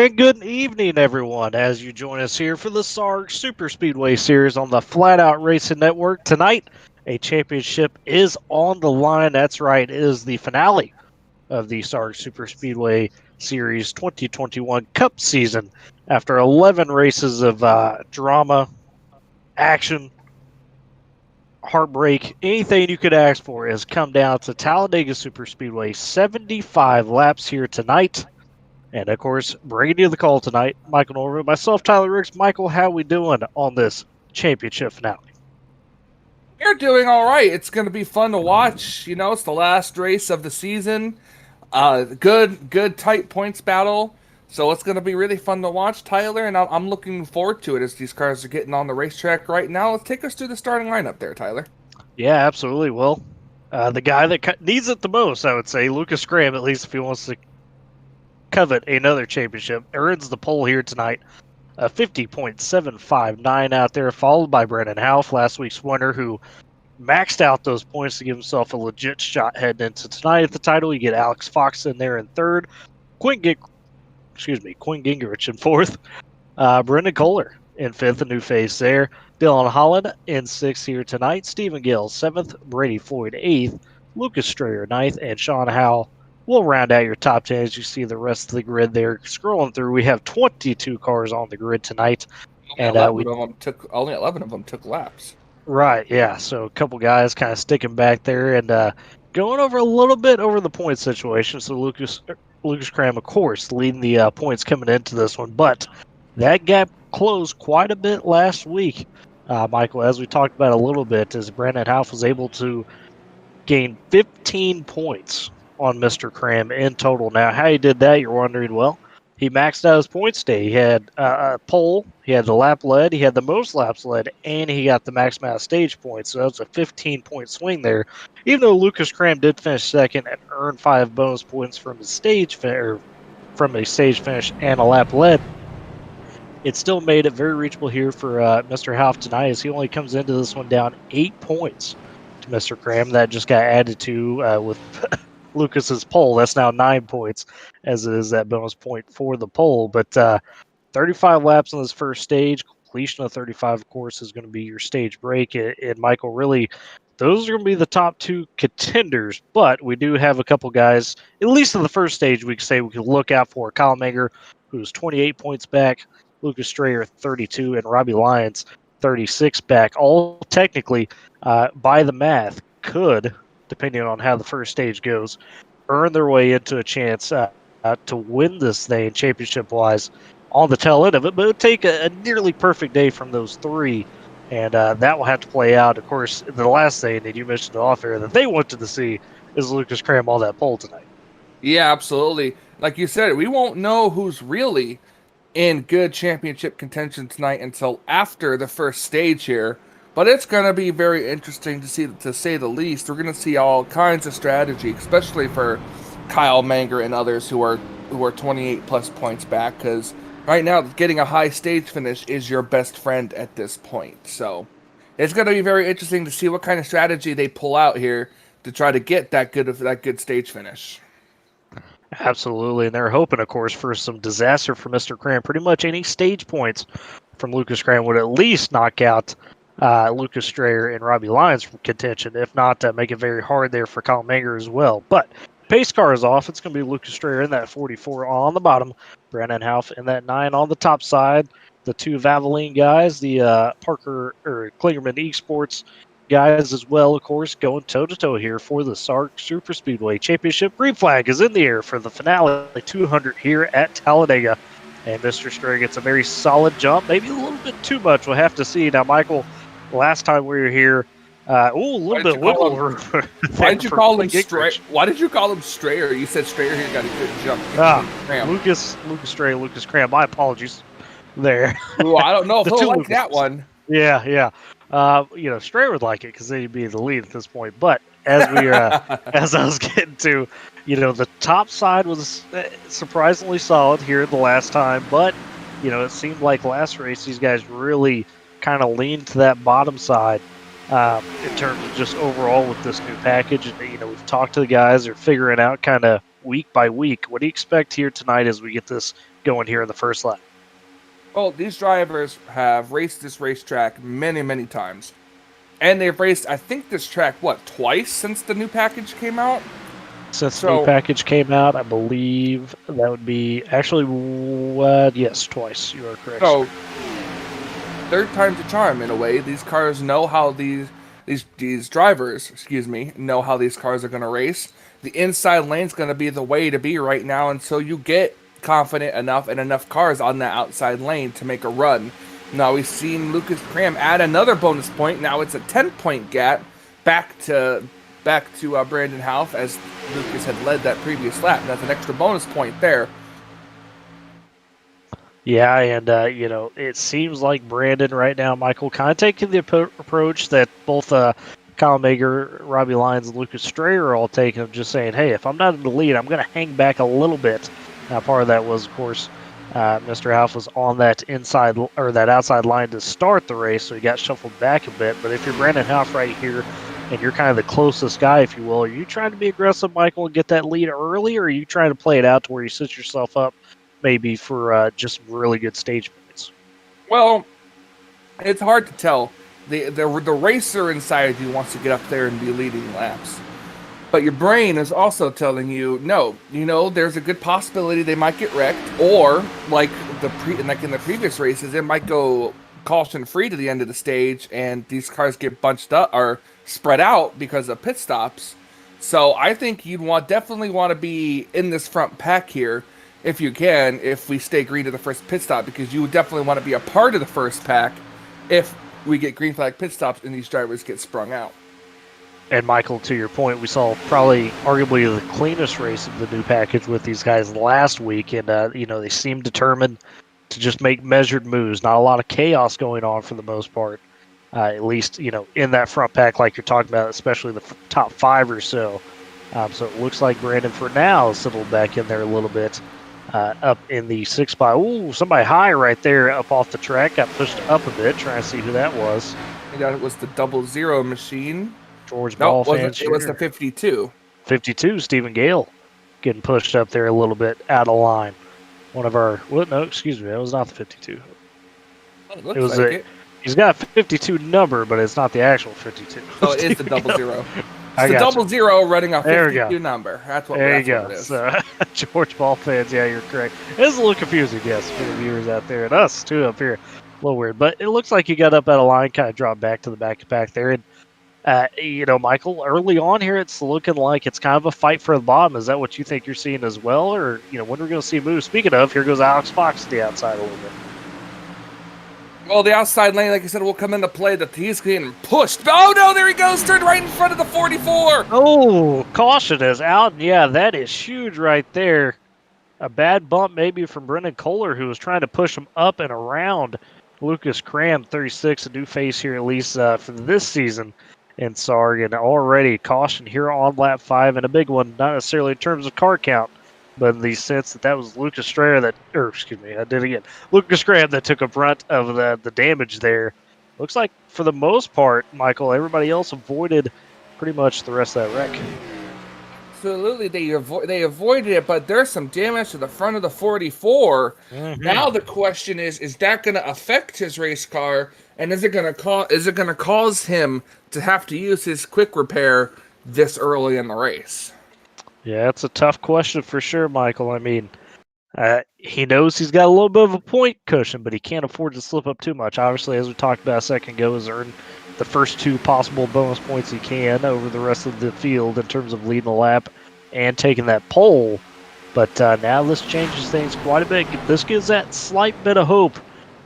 And good evening, everyone, as you join us here for the SARG Superspeedway series on the Flatout Racing Network. Tonight, a championship is on the line. That's right, it is the finale of the SARG Superspeedway Series 2021 Cup season. After 11 races of drama, action, heartbreak, anything you could ask for has come down to Talladega Superspeedway. 75 laps here tonight. And of course, bringing you the call tonight, Michael Norman, myself, Tyler Ricks. Michael, how we doing on this championship finale? You're doing all right. It's going to be fun to watch. You know, it's the last race of the season. Good, tight points battle. So it's going to be really fun to watch, Tyler, and I'm looking forward to it as these cars are getting on the racetrack right now. Let's take us through the starting lineup there, Tyler. Yeah, absolutely. Well, the guy that needs it the most, I would say, Lucas Graham, at least if he wants to covet another championship, earns the pole here tonight. 50.759 out there, followed by Brendan Houff, last week's winner, who maxed out those points to give himself a legit shot heading into tonight at the title. You get Alex Fox in there in third, Quinn Gingrich in fourth, Brendan Kohler in fifth, a new face there, Dylan Holland in sixth here tonight, Stephen Gill seventh, Brady Floyd eighth, Lucas Strayer ninth, and Sean Howell. We'll round out your top 10 as you see the rest of the grid there. Scrolling through, we have 22 cars on the grid tonight. Only 11 of them took laps. Right, yeah. So a couple guys kind of sticking back there and going over a little bit over the point situation. So Lucas Graham, of course, leading the points coming into this one. But that gap closed quite a bit last week, Michael, as we talked about a little bit, as Brandon Houff was able to gain 15 points on Mr. Cram in total. Now, how he did that, you're wondering, well, he maxed out his points day. He had a pole, he had the lap led, he had the most laps led, and he got the max amount of stage points. So that was a 15-point swing there. Even though Lucas Cram did finish second and earn 5 bonus points from his stage from a stage finish and a lap led, it still made it very reachable here for Mr. Houff tonight, as he only comes into this one down 8 points to Mr. Cram. That just got added to with Lucas's pole. That's now 9 points, as it is that bonus point for the pole. But 35 laps on this first stage. Completion of 35, of course, is going to be your stage break. And Michael, really, those are going to be the top two contenders. But we do have a couple guys, at least in the first stage, we could look out for. Kyle Menger, who's 28 points back. Lucas Strayer, 32. And Robbie Lyons, 36 back. All technically, by the math, could, depending on how the first stage goes, earn their way into a chance to win this thing championship-wise on the tail end of it. But it would take a nearly perfect day from those three, and that will have to play out. Of course, the last thing that you mentioned off air that they wanted to see is Lucas Cram on that pole tonight. Yeah, absolutely. Like you said, we won't know who's really in good championship contention tonight until after the first stage here. But it's going to be very interesting to see, to say the least. We're going to see all kinds of strategy, especially for Kyle Menger and others who are 28 plus points back, because right now getting a high stage finish is your best friend at this point. So it's going to be very interesting to see what kind of strategy they pull out here to try to get that good stage finish. Absolutely, and they're hoping, of course, for some disaster for Mr. Cram. Pretty much any stage points from Lucas Cram would at least knock out Lucas Strayer and Robbie Lyons from contention. If not, make it very hard there for Kyle Menger as well. But pace car is off. It's going to be Lucas Strayer in that 44 on the bottom, Brandon Houff in that 9 on the top side. The two Valvoline guys, the Parker or Klingerman Esports guys as well, of course, going toe-to-toe here for the SARG Superspeedway Championship. Green flag is in the air for the finale 200 here at Talladega. And Mr. Strayer gets a very solid jump, maybe a little bit too much. We'll have to see. Now, Michael, last time we were here, a little bit wiggle room. Why did you call him Strayer? Why did you call him Strayer? You said Strayer here got a good jump. Lucas Strayer, Lucas Cram. My apologies there. Ooh, I don't know if he'll like that one. Yeah. Strayer would like it because then he'd be the lead at this point. But as we as I was getting to, the top side was surprisingly solid here the last time, but it seemed like last race these guys really kind of leaned to that bottom side in terms of just overall with this new package. And, we've talked to the guys, they're figuring out kind of week by week. What do you expect here tonight as we get this going here in the first lap? Well, these drivers have raced this racetrack many, many times. And they've raced, I think, this track, twice since the new package came out? Since the new package came out, I believe that would be actually, yes, twice. You are correct. So, third time's a charm in a way. These cars know how these drivers, know how these cars are going to race. The inside lane's going to be the way to be right now until you get confident enough and enough cars on that outside lane to make a run. Now we've seen Lucas Graham add another bonus point. Now it's a 10-point gap back to Brandon Houff, as Lucas had led that previous lap. That's an extra bonus point there. Yeah, and it seems like Brandon right now, Michael, kind of taking the approach that both Kyle Mager, Robbie Lyons, and Lucas Strayer are all taking, of just saying, hey, if I'm not in the lead, I'm going to hang back a little bit. Now, part of that was, of course, Mr. Houff was on that inside or that outside line to start the race, so he got shuffled back a bit. But if you're Brandon Houff right here, and you're kind of the closest guy, if you will, are you trying to be aggressive, Michael, and get that lead early, or are you trying to play it out to where you set yourself up maybe for just really good stage points? Well, it's hard to tell. The racer inside you wants to get up there and be leading laps. But your brain is also telling you, no, there's a good possibility they might get wrecked, or like in the previous races, it might go caution free to the end of the stage, and these cars get bunched up or spread out because of pit stops. So I think you'd definitely want to be in this front pack here if you can, if we stay green to the first pit stop, because you would definitely want to be a part of the first pack if we get green flag pit stops and these drivers get sprung out. And Michael, to your point, we saw probably arguably the cleanest race of the new package with these guys last week, and they seem determined to just make measured moves. Not a lot of chaos going on for the most part, at least in that front pack, like you're talking about, especially the top 5 or so. So it looks like Brandon for now settled back in there a little bit, up in the 6 spot. Ooh, somebody high right there up off the track, got pushed up a bit. Trying to see who that was. That was the 00 machine. George Ball it was the 52. 52, Stephen Gale, getting pushed up there a little bit out of line. One of our, no, excuse me, that was not the 52. It looks like it. He's got a 52 number, but it's not the actual 52. Oh, it is the 00. It's the 00 running a 52 number. That's what it is. So, George Ball fans, yeah, you're correct. It's a little confusing, yes, for the viewers out there, and us too up here. A little weird, but it looks like he got up out of line, kind of dropped back to the back of the pack there, and Michael, early on here, it's looking like it's kind of a fight for the bottom. Is that what you think you're seeing as well? Or, when we're going to see moves? Speaking of, here goes Alex Fox to the outside a little bit. Well, the outside lane, like I said, will come into play. He's getting pushed. Oh, no, there he goes. Turned right in front of the 44. Oh, caution is out. Yeah, that is huge right there. A bad bump maybe from Brendan Kohler, who was trying to push him up and around Lucas Cram, 36, a new face here at least for this season in SARG, and already caution here on lap 5, and a big one, not necessarily in terms of car count, but in the sense that was Lucas Strayer Lucas Graham that took a brunt of the damage there. Looks like for the most part, Michael, everybody else avoided pretty much the rest of that wreck. Absolutely, they avoided it, but there's some damage to the front of the 44. Mm-hmm. Now the question is that going to affect his race car, and is it going to cause him to have to use his quick repair this early in the race? Yeah, it's a tough question for sure, Michael. I mean, he knows he's got a little bit of a point cushion, but he can't afford to slip up too much. Obviously, as we talked about a second ago, is earn the first 2 possible bonus points he can over the rest of the field in terms of leading the lap and taking that pole. But now this changes things quite a bit. This gives that slight bit of hope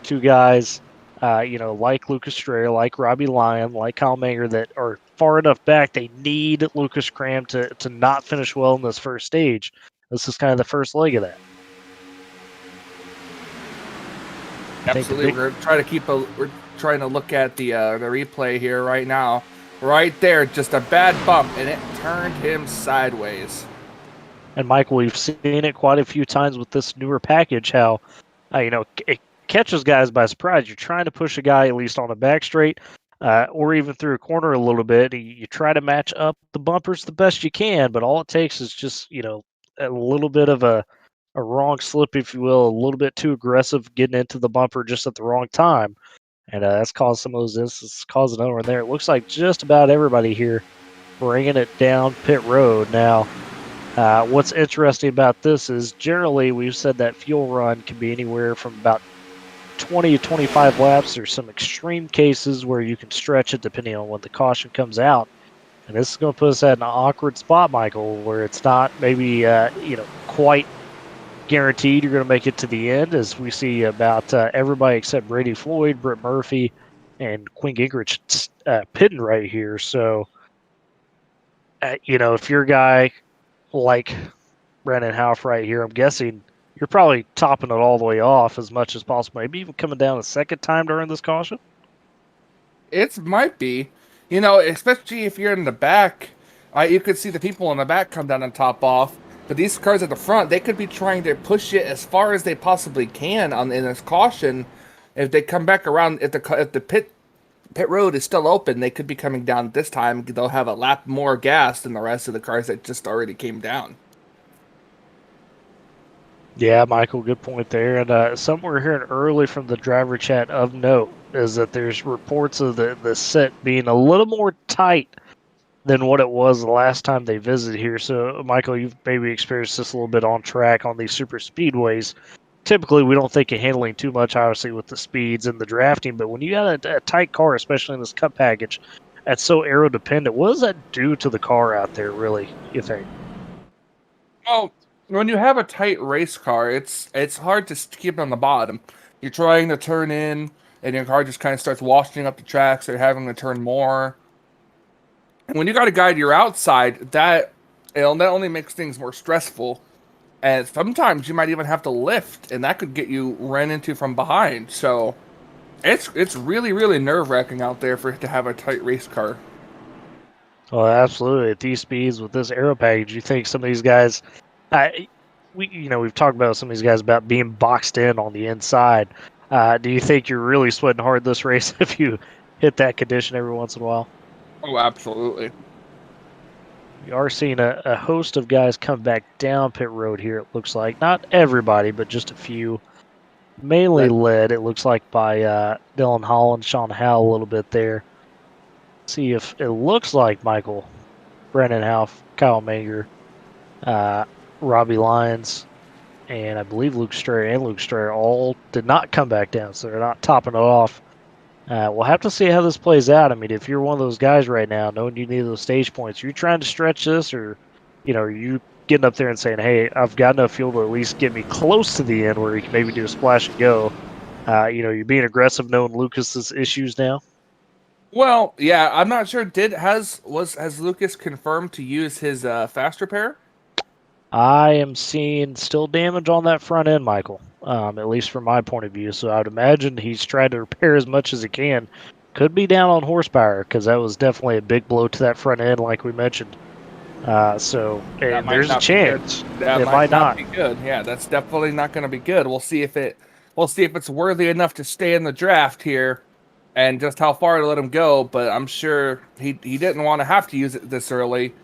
to guys, like Lucas Strayer, like Robbie Lyon, like Kyle Manger, that are far enough back. They need Lucas Cram to not finish well in this first stage. This is kind of the first leg of that. Absolutely. We're trying to look at the replay here right now. Right there, just a bad bump, and it turned him sideways. And Michael, we've seen it quite a few times with this newer package, how it catches guys by surprise. You're trying to push a guy at least on a back straight. or even through a corner a little bit. You try to match up the bumpers the best you can, but all it takes is just a little bit of a wrong slip, if you will, a little bit too aggressive getting into the bumper just at the wrong time, and that's caused some of those instances, caused another one there. It looks like just about everybody here bringing it down pit road now. What's interesting about this is generally we've said that fuel run can be anywhere from about 20 to 25 laps. There's some extreme cases where you can stretch it depending on when the caution comes out. And this is going to put us at an awkward spot, Michael, where it's not maybe quite guaranteed you're going to make it to the end, as we see about everybody except Brady Floyd, Britt Murphy, and Quinn Gingrich pitting right here. So, if you're a guy like Brandon Houff right here, I'm guessing you're probably topping it all the way off as much as possible. Maybe even coming down a second time during this caution. It might be, especially if you're in the back. You could see the people in the back come down and top off. But these cars at the front, they could be trying to push it as far as they possibly can in this caution. If they come back around, if the pit road is still open, they could be coming down this time. They'll have a lap more gas than the rest of the cars that just already came down. Yeah, Michael, good point there. And something we're hearing early from the driver chat of note is that there's reports of the set being a little more tight than what it was the last time they visited here. So, Michael, you've maybe experienced this a little bit on track on these super speedways. Typically, we don't think of handling too much, obviously, with the speeds and the drafting. But when you got a tight car, especially in this Cup package, that's so aero dependent, what does that do to the car out there, really, you think? Well, when you have a tight race car, it's hard to keep it on the bottom. You're trying to turn in, and your car just kind of starts washing up the tracks. So you're having to turn more. And when you got to guide your outside, that only makes things more stressful. And sometimes you might even have to lift, and that could get you ran into from behind. So it's really, really nerve-wracking out there to have a tight race car. Well, absolutely. At these speeds with this aero package, you think some of these guys, we've talked about some of these guys about being boxed in on the inside. Do you think you're really sweating hard this race if you hit that condition every once in a while? Oh, absolutely. We are seeing a host of guys come back down pit road here, it looks like. Not everybody, but just a few. Mainly led, it looks like, by Dylan Holland, Sean Howell a little bit there. See if it looks like Michael, Brandon Houff, Kyle Manger, Robbie Lyons, and I believe Luke Strayer all did not come back down, so they're not topping it off. We'll have to see how this plays out. I mean, if you're one of those guys right now, knowing you need those stage points, are you trying to stretch this, or are you getting up there and saying, hey, I've got enough fuel to at least get me close to the end where you can maybe do a splash and go? You're being aggressive knowing Lucas's issues now. Well, yeah, I'm not sure. Has Lucas confirmed to use his fast repair? I am seeing still damage on that front end, Michael, at least from my point of view. So I would imagine he's tried to repair as much as he can. Could be down on horsepower because that was definitely a big blow to that front end, like we mentioned. So there's a chance it might not be good. Yeah, that's definitely not going to be good. We'll see if it's worthy enough to stay in the draft here, and just how far to let him go. But I'm sure he didn't want to have to use it this early.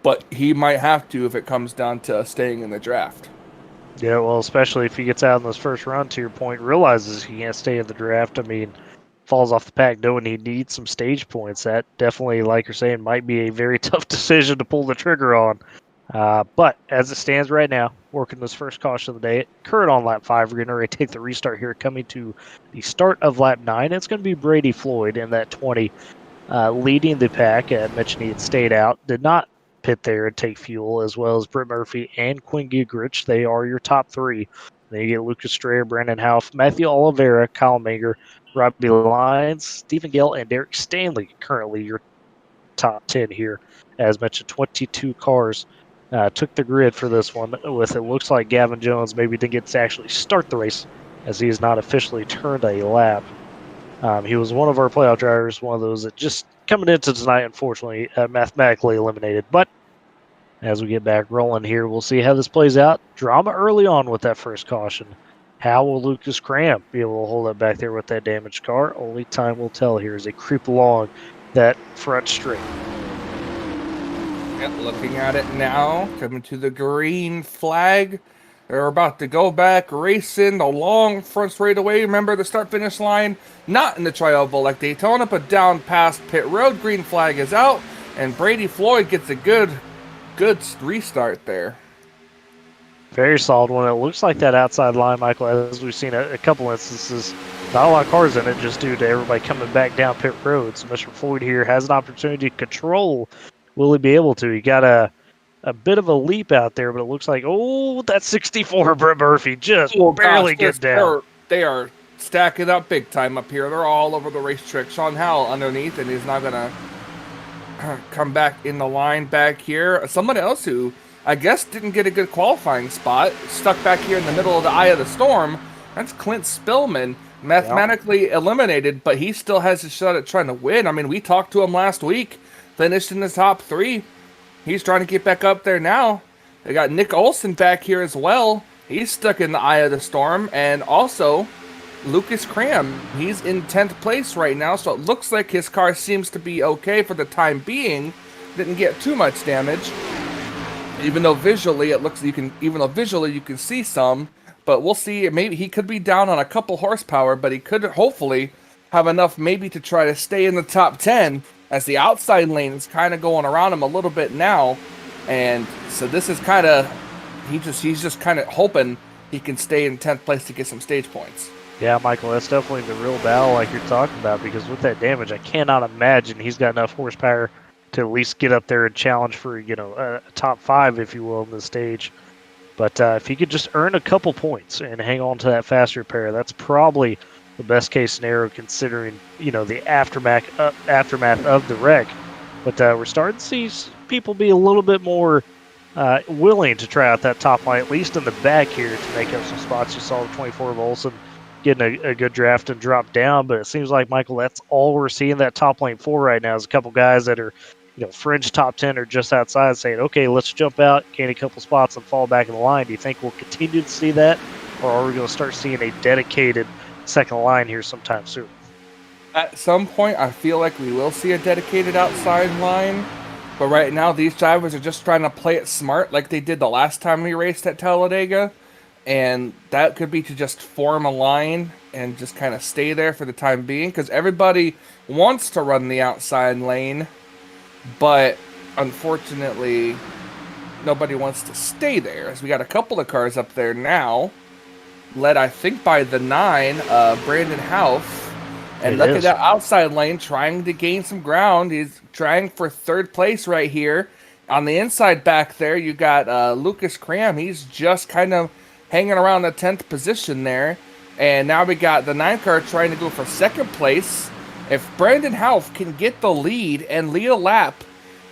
But he might have to if it comes down to staying in the draft. Yeah, well, especially if he gets out in this first run, to your point, realizes he can't stay in the draft. I mean, falls off the pack knowing he needs some stage points. That definitely, like you're saying, might be a very tough decision to pull the trigger on. But as it stands right now, working this first caution of the day, current on lap 5, we're going to take the restart here, coming to the start of lap 9. It's going to be Brady Floyd in that 20, leading the pack. I mentioned he had stayed out, did not pit there and take fuel, as well as Britt Murphy and Quinn Gingrich. They are your top 3. Then you get Lucas Strayer, Brandon Houff, Matthew Oliveira, Kyle Manger, Robbie Lyons, Stephen Gale, and Derek Stanley, currently your top 10 here. As mentioned, 22 cars took the grid for this one, with it looks like Gavin Jones maybe didn't get to actually start the race, as he has not officially turned a lap. He was one of our playoff drivers, one of those that just coming into tonight, unfortunately, mathematically eliminated. But as we get back rolling here, we'll see how this plays out. Drama early on with that first caution. How will Lucas Cram be able to hold up back there with that damaged car? Only time will tell here as they creep along that front straight. Yep, looking at it now, coming to the green flag. They're about to go back, racing the long front straightaway. Remember the start-finish line? Not in the tri-oval like Daytona, but down past pit road. Green flag is out, and Brady Floyd gets a good restart there. Very solid one. It looks like that outside line, Michael, as we've seen a couple instances, not a lot of cars in it just due to everybody coming back down pit road. So Mr. Floyd here has an opportunity to control. Will he be able to? He got a bit of a leap out there, but it looks like, oh, that 64 Brett Murphy just barely gets down. They are stacking up big time up here. They're all over the racetrack. Sean Howell underneath, and he's not going to come back in the line back here. Someone else who I guess didn't get a good qualifying spot, stuck back here in the middle of the eye of the storm. That's Clint Spillman, mathematically eliminated, but he still has a shot at trying to win. I mean, we talked to him last week, finished in the top 3. He's trying to get back up there now. They got Nick Olson back here as well. He's stuck in the eye of the storm. And also, Lucas Cram. He's in 10th place right now, so it looks like his car seems to be okay for the time being. Didn't get too much damage. Even though visually you can see some, but we'll see. Maybe he could be down on a couple horsepower, but he could hopefully have enough maybe to try to stay in the top 10. As the outside lane is kind of going around him a little bit now. And so this is kind of, he's just kind of hoping he can stay in 10th place to get some stage points. Yeah, Michael, that's definitely the real battle like you're talking about, because with that damage, I cannot imagine he's got enough horsepower to at least get up there and challenge for, a top 5, if you will, in the stage. But if he could just earn a couple points and hang on to that faster pair, that's probably the best case scenario considering, the aftermath of the wreck. But we're starting to see people be a little bit more willing to try out that top line, at least in the back here, to make up some spots. You saw the 24 of Olsen getting a good draft and drop down, but it seems like, Michael, that's all we're seeing that top lane for right now is a couple guys that are, fringe top 10 or just outside saying, okay, let's jump out, gain a couple spots and fall back in the line. Do you think we'll continue to see that, or are we going to start seeing a dedicated second line here sometime soon? At some point, I feel like we will see a dedicated outside line, but right now these drivers are just trying to play it smart like they did the last time we raced at Talladega, and that could be to just form a line and just kind of stay there for the time being, because everybody wants to run the outside lane, but unfortunately nobody wants to stay there, as we got a couple of cars up there now, led, I think, by the 9, Brandon Houff. And look at that outside lane, trying to gain some ground. He's trying for 3rd place right here. On the inside back there, you got Lucas Cram. He's just kind of hanging around the 10th position there. And now we got the 9 car trying to go for 2nd place. If Brandon Houff can get the lead and lead a lap,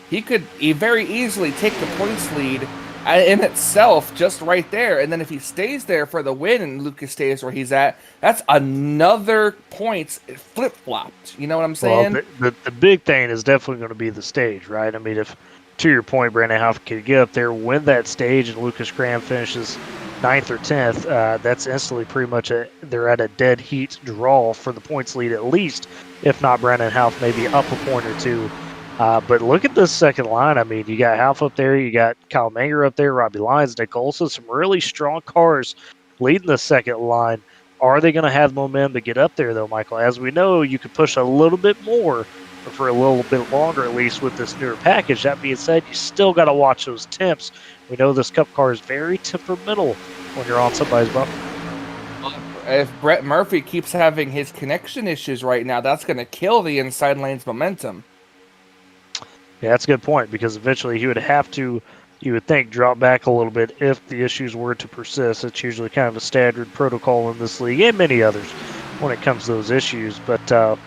he could very easily take the points lead in itself, just right there. And then if he stays there for the win and Lucas stays where he's at, that's another points flip-flopped. You know what I'm saying? Well, the big thing is definitely going to be the stage, right? I mean, if, to your point, Brandon Houff could get up there, win that stage, and Lucas Graham finishes 9th or 10th, that's instantly pretty much they're at a dead heat draw for the points lead at least, if not Brandon Houff maybe up a point or two. But look at this second line. I mean, you got Houff up there, you got Kyle Manger up there, Robbie Lyons, Nick Olson, some really strong cars leading the second line. Are they going to have momentum to get up there, though, Michael? As we know, you could push a little bit more, or for a little bit longer at least, with this newer package. That being said, you still got to watch those temps. We know this Cup car is very temperamental when you're on somebody's bumper. If Brett Murphy keeps having his connection issues right now, that's going to kill the inside lane's momentum. Yeah, that's a good point, because eventually he would have to, you would think, drop back a little bit if the issues were to persist. It's usually kind of a standard protocol in this league and many others when it comes to those issues. But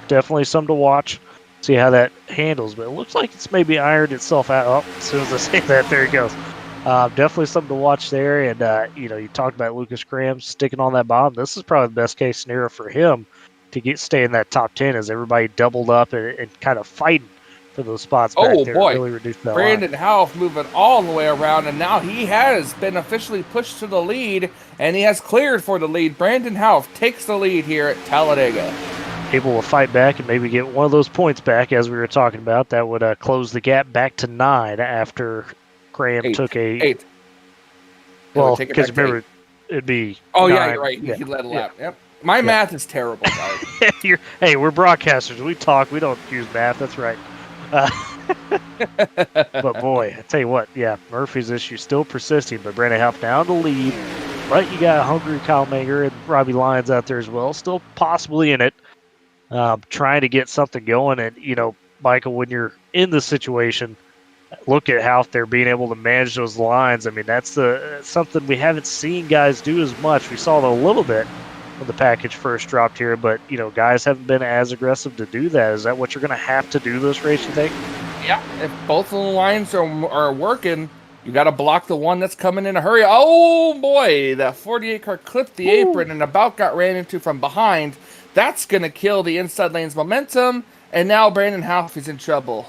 definitely something to watch, see how that handles. But it looks like it's maybe ironed itself out. Oh, as soon as I say that, there it goes. Definitely something to watch there. And, you talked about Lucas Graham sticking on that bottom. This is probably the best case scenario for him to stay in that top 10 as everybody doubled up and kind of fighting for those spots back Oh there. boy, Really reduced that Brandon line. Houff moving all the way around, and now he has been officially pushed to the lead, and he has cleared for the lead. Brandon Houff takes the lead here at Talladega. Able to fight back and maybe get one of those points back, as we were talking about. That would close the gap back to 9 after Graham took a... Eight. Well, because remember, it'd be... Oh, 9. yeah, you're right. He led a lap. Yep. My math is terrible, guys. Hey, we're broadcasters. We talk. We don't use math. That's right. But boy, I tell you what, yeah, Murphy's issue still persisting, but Brandon Houff now in the lead. But you got hungry Kyle Manger and Robbie Lyons out there as well, still possibly in it, trying to get something going. And, you know, Michael, when you're in this situation, look at how they're being able to manage those lines. I mean, that's something we haven't seen guys do as much. We saw it a little bit when the package first dropped here, but, you know, guys haven't been as aggressive to do that. Is that what you're going to have to do this race, you think? Yeah, if both of the lines are working, you got to block the one that's coming in a hurry. Oh, boy, that 48 car clipped the apron and about got ran into from behind. That's going to kill the inside lane's momentum, and now Brandon Houff is in trouble.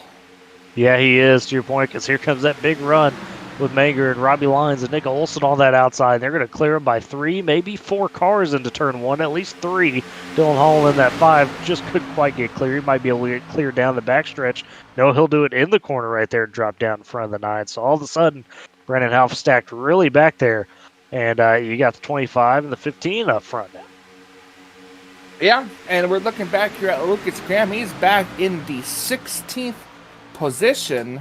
Yeah, he is, to your point, because here comes that big run with Manger and Robbie Lyons and Nick Olson on that outside. They're going to clear him by 3, maybe 4 cars into turn 1, at least 3. Dylan Hall in that 5 just couldn't quite get clear. He might be able to get clear down the backstretch. No, he'll do it in the corner right there and drop down in front of the 9. So all of a sudden, Brandon Houff stacked really back there. And you got the 25 and the 15 up front now. Yeah, and we're looking back here at Lucas Graham. He's back in the 16th position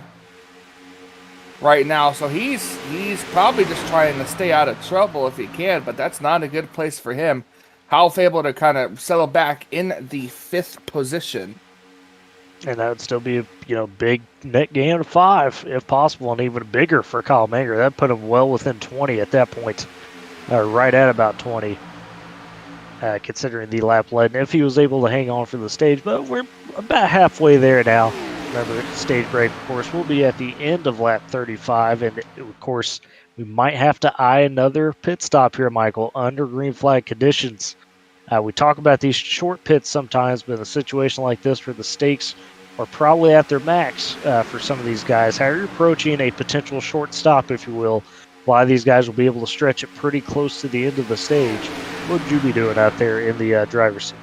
right now, so he's probably just trying to stay out of trouble if he can, but that's not a good place for him. Houff able to kind of settle back in the 5th position, and that would still be a big net gain of 5 if possible, and even bigger for Kyle Manger. That put him well within 20 at that point, right at about 20, considering the lap lead, and if he was able to hang on for the stage. But we're about halfway there now. Remember, stage break, of course, will be at the end of lap 35, and of course, we might have to eye another pit stop here, Michael, under green flag conditions. We talk about these short pits sometimes, but in a situation like this where the stakes are probably at their max for some of these guys, how you're approaching a potential short stop, if you will, a lot of these guys will be able to stretch it pretty close to the end of the stage. What would you be doing out there in the driver's seat?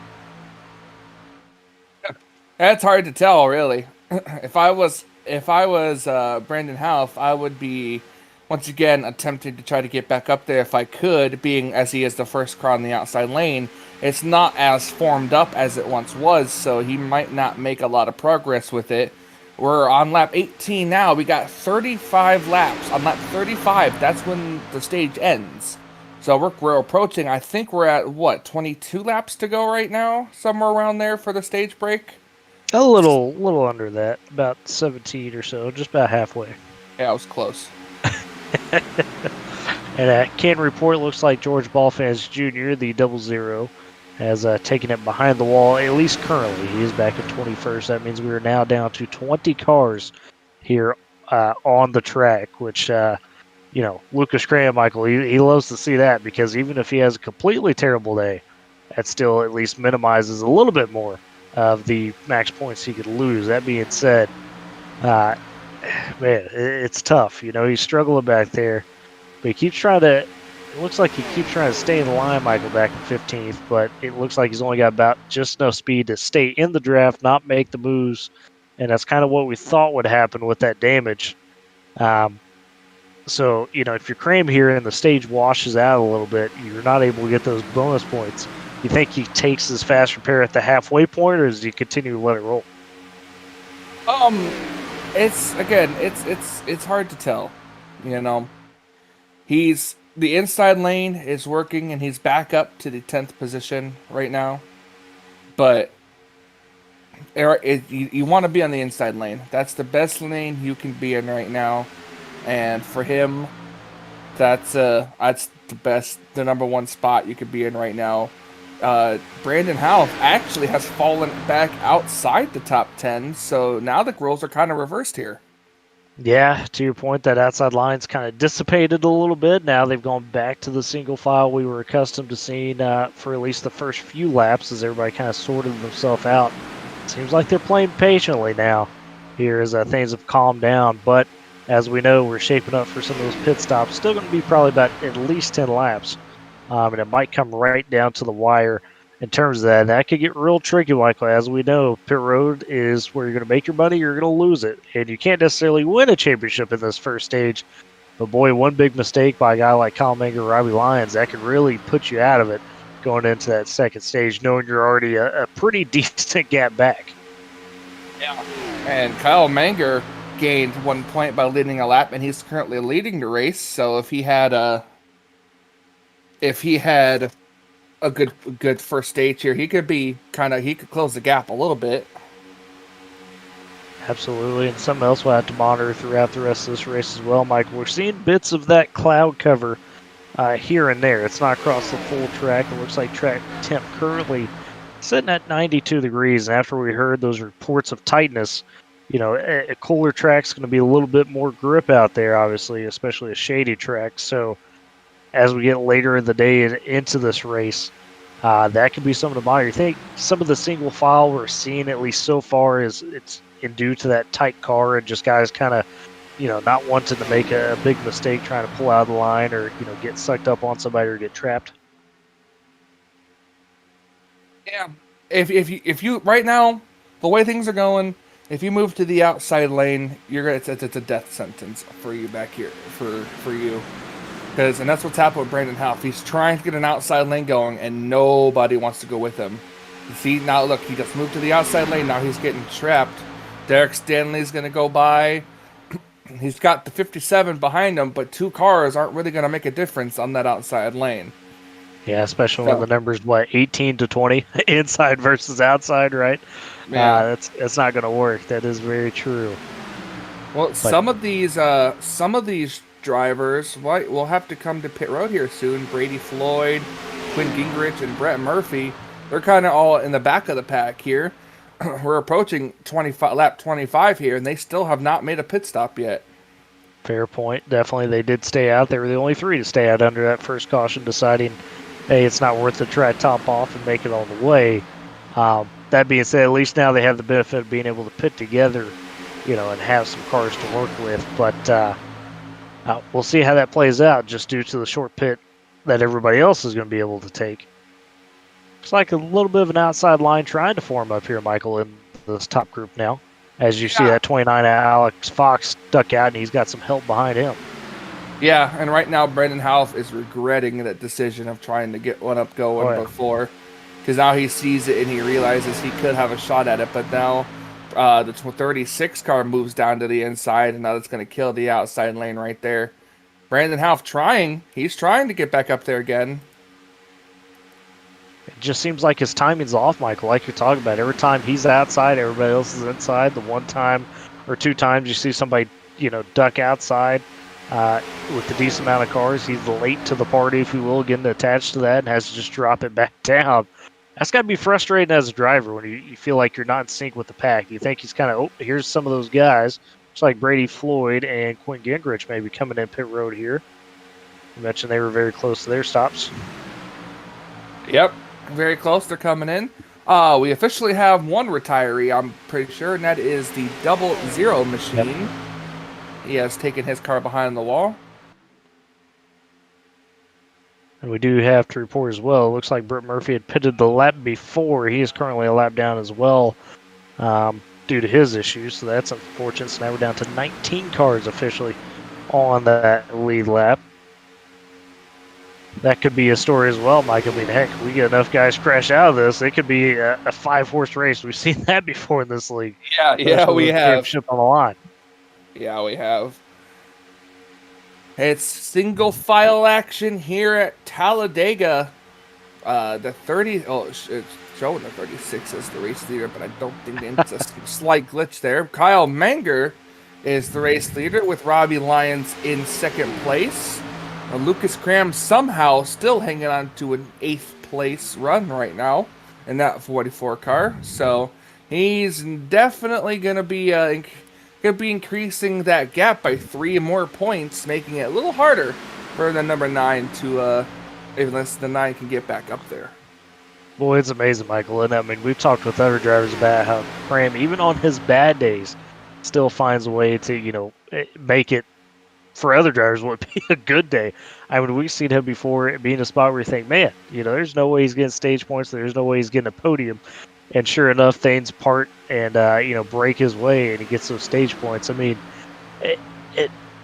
That's hard to tell, really. If I was Brandon Houff, I would be once again attempting to try to get back up there if I could, being as he is the first car on the outside lane. It's not as formed up as it once was, so he might not make a lot of progress with it. We're on lap 18 now. We got 35 laps. On lap 35, that's when the stage ends. So we're approaching, I think we're at, 22 laps to go right now? Somewhere around there for the stage break? A little under that, about 17 or so, just about halfway. Yeah, it was close. And Can report, looks like George Ballfans Jr., the 00, has taken it behind the wall, at least currently. He is back at 21st. That means we are now down to 20 cars here on the track, which, Lucas Graham, Michael, he loves to see that, because even if he has a completely terrible day, that still at least minimizes a little bit more of the max points he could lose. That being said, man, it's tough. He's struggling back there, but he keeps trying to. It looks like he keeps trying to stay in the line, Michael, back in 15th, but it looks like he's only got about just enough speed to stay in the draft, not make the moves, and that's kind of what we thought would happen with that damage. So, if you're Cream here and the stage washes out a little bit, you're not able to get those bonus points. You think he takes his fast repair at the halfway point, or does he continue to let it roll? It's hard to tell. He's the inside lane is working, and he's back up to the 10th position right now. But you want to be on the inside lane. That's the best lane you can be in right now, and for him, that's the number one spot you could be in right now. Brandon Houff actually has fallen back outside the top 10, so now the roles are kind of reversed here. Yeah, to your point, that outside line's kind of dissipated a little bit. Now they've gone back to the single file we were accustomed to seeing for at least the first few laps, as everybody kind of sorted themselves out. Seems like they're playing patiently now. here as things have calmed down. But as we know, we're shaping up for some of those pit stops. Still going to be probably about at least 10 laps. And it might come right down to the wire in terms of that. That could get real tricky, Michael. As we know, pit road is where you're going to make your money, you're going to lose it. And you can't necessarily win a championship in this first stage. But boy, one big mistake by a guy like Kyle Menger or Robbie Lyons, that could really put you out of it going into that second stage, knowing you're already a pretty decent gap back. Yeah. And Kyle Menger gained 1 point by leading a lap, and he's currently leading the race. So if he had a good first stage here, he could close the gap a little bit. Absolutely, and something else we'll have to monitor throughout the rest of this race as well, Michael. We're seeing bits of that cloud cover here and there. It's not across the full track. It looks like track temp currently sitting at 92 degrees. And after we heard those reports of tightness, you know, a cooler track's going to be a little bit more grip out there, obviously, especially a shady track. So as we get later in the day into this race, that could be something to monitor. You think some of the single file we're seeing, at least so far, is it's due to that tight car and just guys kind of, you know, not wanting to make a big mistake trying to pull out of the line or, you know, get sucked up on somebody or get trapped? Yeah. If you right now, the way things are going, if you move to the outside lane, it's a death sentence for you back here for you. And that's what's happened with Brandon Half. He's trying to get an outside lane going, and nobody wants to go with him. You see, now look, he just moved to the outside lane. Now he's getting trapped. Derek Stanley's going to go by. He's got the 57 behind him, but 2 cars aren't really going to make a difference on that outside lane. Yeah, especially when the number's, 18 to 20, inside versus outside, right? Yeah. That's not going to work. That is very true. Well, some of these drivers will have to come to pit road here soon. Brady Floyd, Quinn Gingrich, and Brett Murphy. They're kind of all in the back of the pack here. We're approaching lap 25 here, and they still have not made a pit stop yet. Fair point. Definitely, they did stay out. They were the only 3 to stay out under that first caution, deciding, hey, it's not worth it to try to top off and make it all the way. That being said, at least now they have the benefit of being able to pit together, you know, and have some cars to work with. But we'll see how that plays out, just due to the short pit that everybody else is going to be able to take. Looks like a little bit of an outside line trying to form up here, Michael, in this top group now. As you see that 29 Alex Fox stuck out, and he's got some help behind him. Yeah, and right now Brandon Half is regretting that decision of trying to get one up going before. Because now he sees it and he realizes he could have a shot at it. But now the 36 car moves down to the inside, and now that's going to kill the outside lane right there. Brandon Half he's trying to get back up there again. It just seems like his timing's off, Michael, like you're talking about. Every time he's outside, everybody else is inside. The 1 time or 2 times you see somebody, you know, duck outside with a decent amount of cars, he's late to the party, if you will, getting attached to that and has to just drop it back down. That's got to be frustrating as a driver when you feel like you're not in sync with the pack. You think he's kind of, here's some of those guys. It's like Brady Floyd and Quinn Gingrich maybe coming in pit road here. You mentioned they were very close to their stops. Yep. Very close. They're coming in. We officially have 1 retiree, I'm pretty sure, and that is the 00 machine. Yep. He has taken his car behind the wall. And we do have to report as well. It looks like Brett Murphy had pitted the lap before. He is currently a lap down as well due to his issues, so that's unfortunate. So now we're down to 19 cars officially on that lead lap. That could be a story as well, Mike. I mean, heck, we get enough guys crash out of this, it could be a 5-horse race. We've seen that before in this league. Yeah, we have. Championship on the line. Yeah, we have. It's single file action here at Talladega. The 30. It's showing the 36 as the race leader, but I don't think it's a slight glitch there. Kyle Menger is the race leader with Robbie Lyons in second place. Lucas Cram somehow still hanging on to an 8th place run right now in that 44 car. So he's definitely going to be increasing that gap by 3 more points, making it a little harder for the number 9 to, unless the 9 can get back up there. Boy, it's amazing, Michael. And I mean, we've talked with other drivers about how Cram, even on his bad days, still finds a way to, make it for other drivers would be a good day. I mean, we've seen him before be in a spot where you think, man, there's no way he's getting stage points. There's no way he's getting a podium. And sure enough, things part and, break his way and he gets those stage points. I mean, it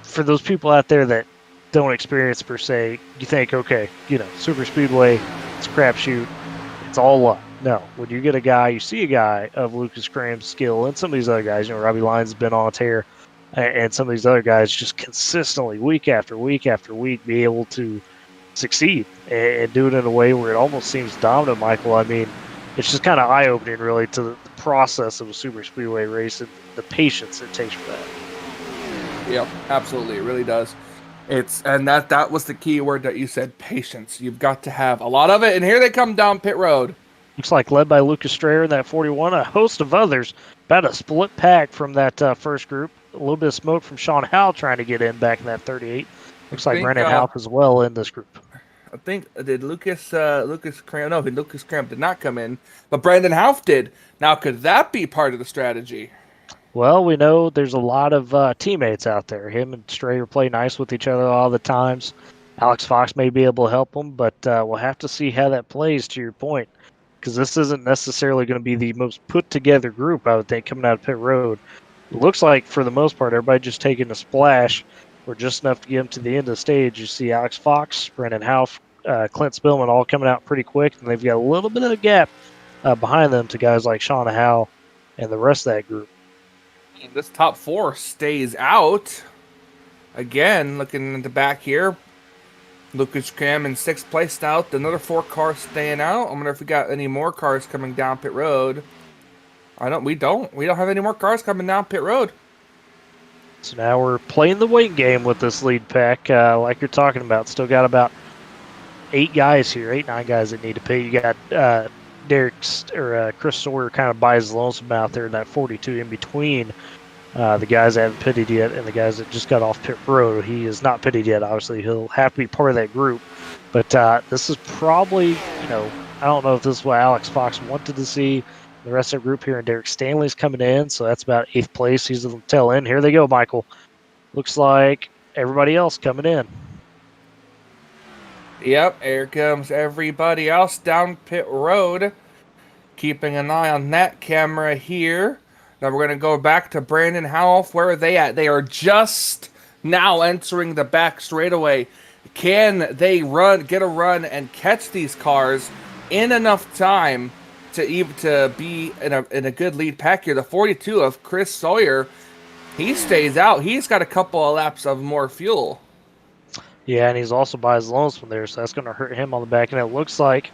for those people out there that don't experience per se, you think, okay, super speedway, it's a crapshoot, it's all luck. No, when you get you see a guy of Lucas Graham's skill and some of these other guys, Robbie Lyons has been on a tear, and some of these other guys just consistently, week after week after week, be able to succeed and do it in a way where it almost seems dominant, Michael. I mean, it's just kind of eye-opening, really, to the process of a super speedway race and the patience it takes for that. Yep, absolutely, it really does. And that was the key word that you said, patience. You've got to have a lot of it, and here they come down pit road. Looks like led by Lucas Strayer in that 41, a host of others. About a split pack from that first group. A little bit of smoke from Sean Howell trying to get in back in that 38. Looks like Brandon Houff as well in this group. I think, did Lucas Cram? No, Lucas Cram did not come in, but Brandon Houff did. Now, could that be part of the strategy? Well, we know there's a lot of teammates out there. Him and Strayer play nice with each other all the times. Alex Fox may be able to help him, but we'll have to see how that plays, to your point, because this isn't necessarily going to be the most put-together group, I would think, coming out of pit road. It looks like, for the most part, everybody just taking a splash or just enough to get them to the end of the stage. You see Alex Fox, Brandon Houff, Clint Spillman all coming out pretty quick, and they've got a little bit of a gap behind them to guys like Sean Howell and the rest of that group. This top four stays out. Again, looking at the back here, Lucas Cram in 6th place out. Another 4 cars staying out. I wonder if we got any more cars coming down pit road. We don't have any more cars coming down pit road. So now we're playing the waiting game with this lead pack, like you're talking about. Still got about 8 guys here, 9 guys that need to pit. You got Chris Sawyer kind of by his lonesome out there in that 42 in between the guys that haven't pitted yet and the guys that just got off pit road. He is not pitted yet, obviously. He'll have to be part of that group. But this is probably, I don't know if this is what Alex Fox wanted to see. The rest of the group here, and Derek Stanley's coming in, so that's about 8th place. He's at the tail end. Here they go, Michael. Looks like everybody else coming in. Yep, here comes everybody else down pit road. Keeping an eye on that camera here. Now we're going to go back to Brandon Howell. Where are they at? They are just now entering the back straightaway. Can they get a run and catch these cars in enough time to be in a good lead pack here? The 42 of Chris Sawyer, he stays out. He's got a couple of laps of more fuel. Yeah, and he's also by his lonesome there, so that's going to hurt him on the back. And it looks like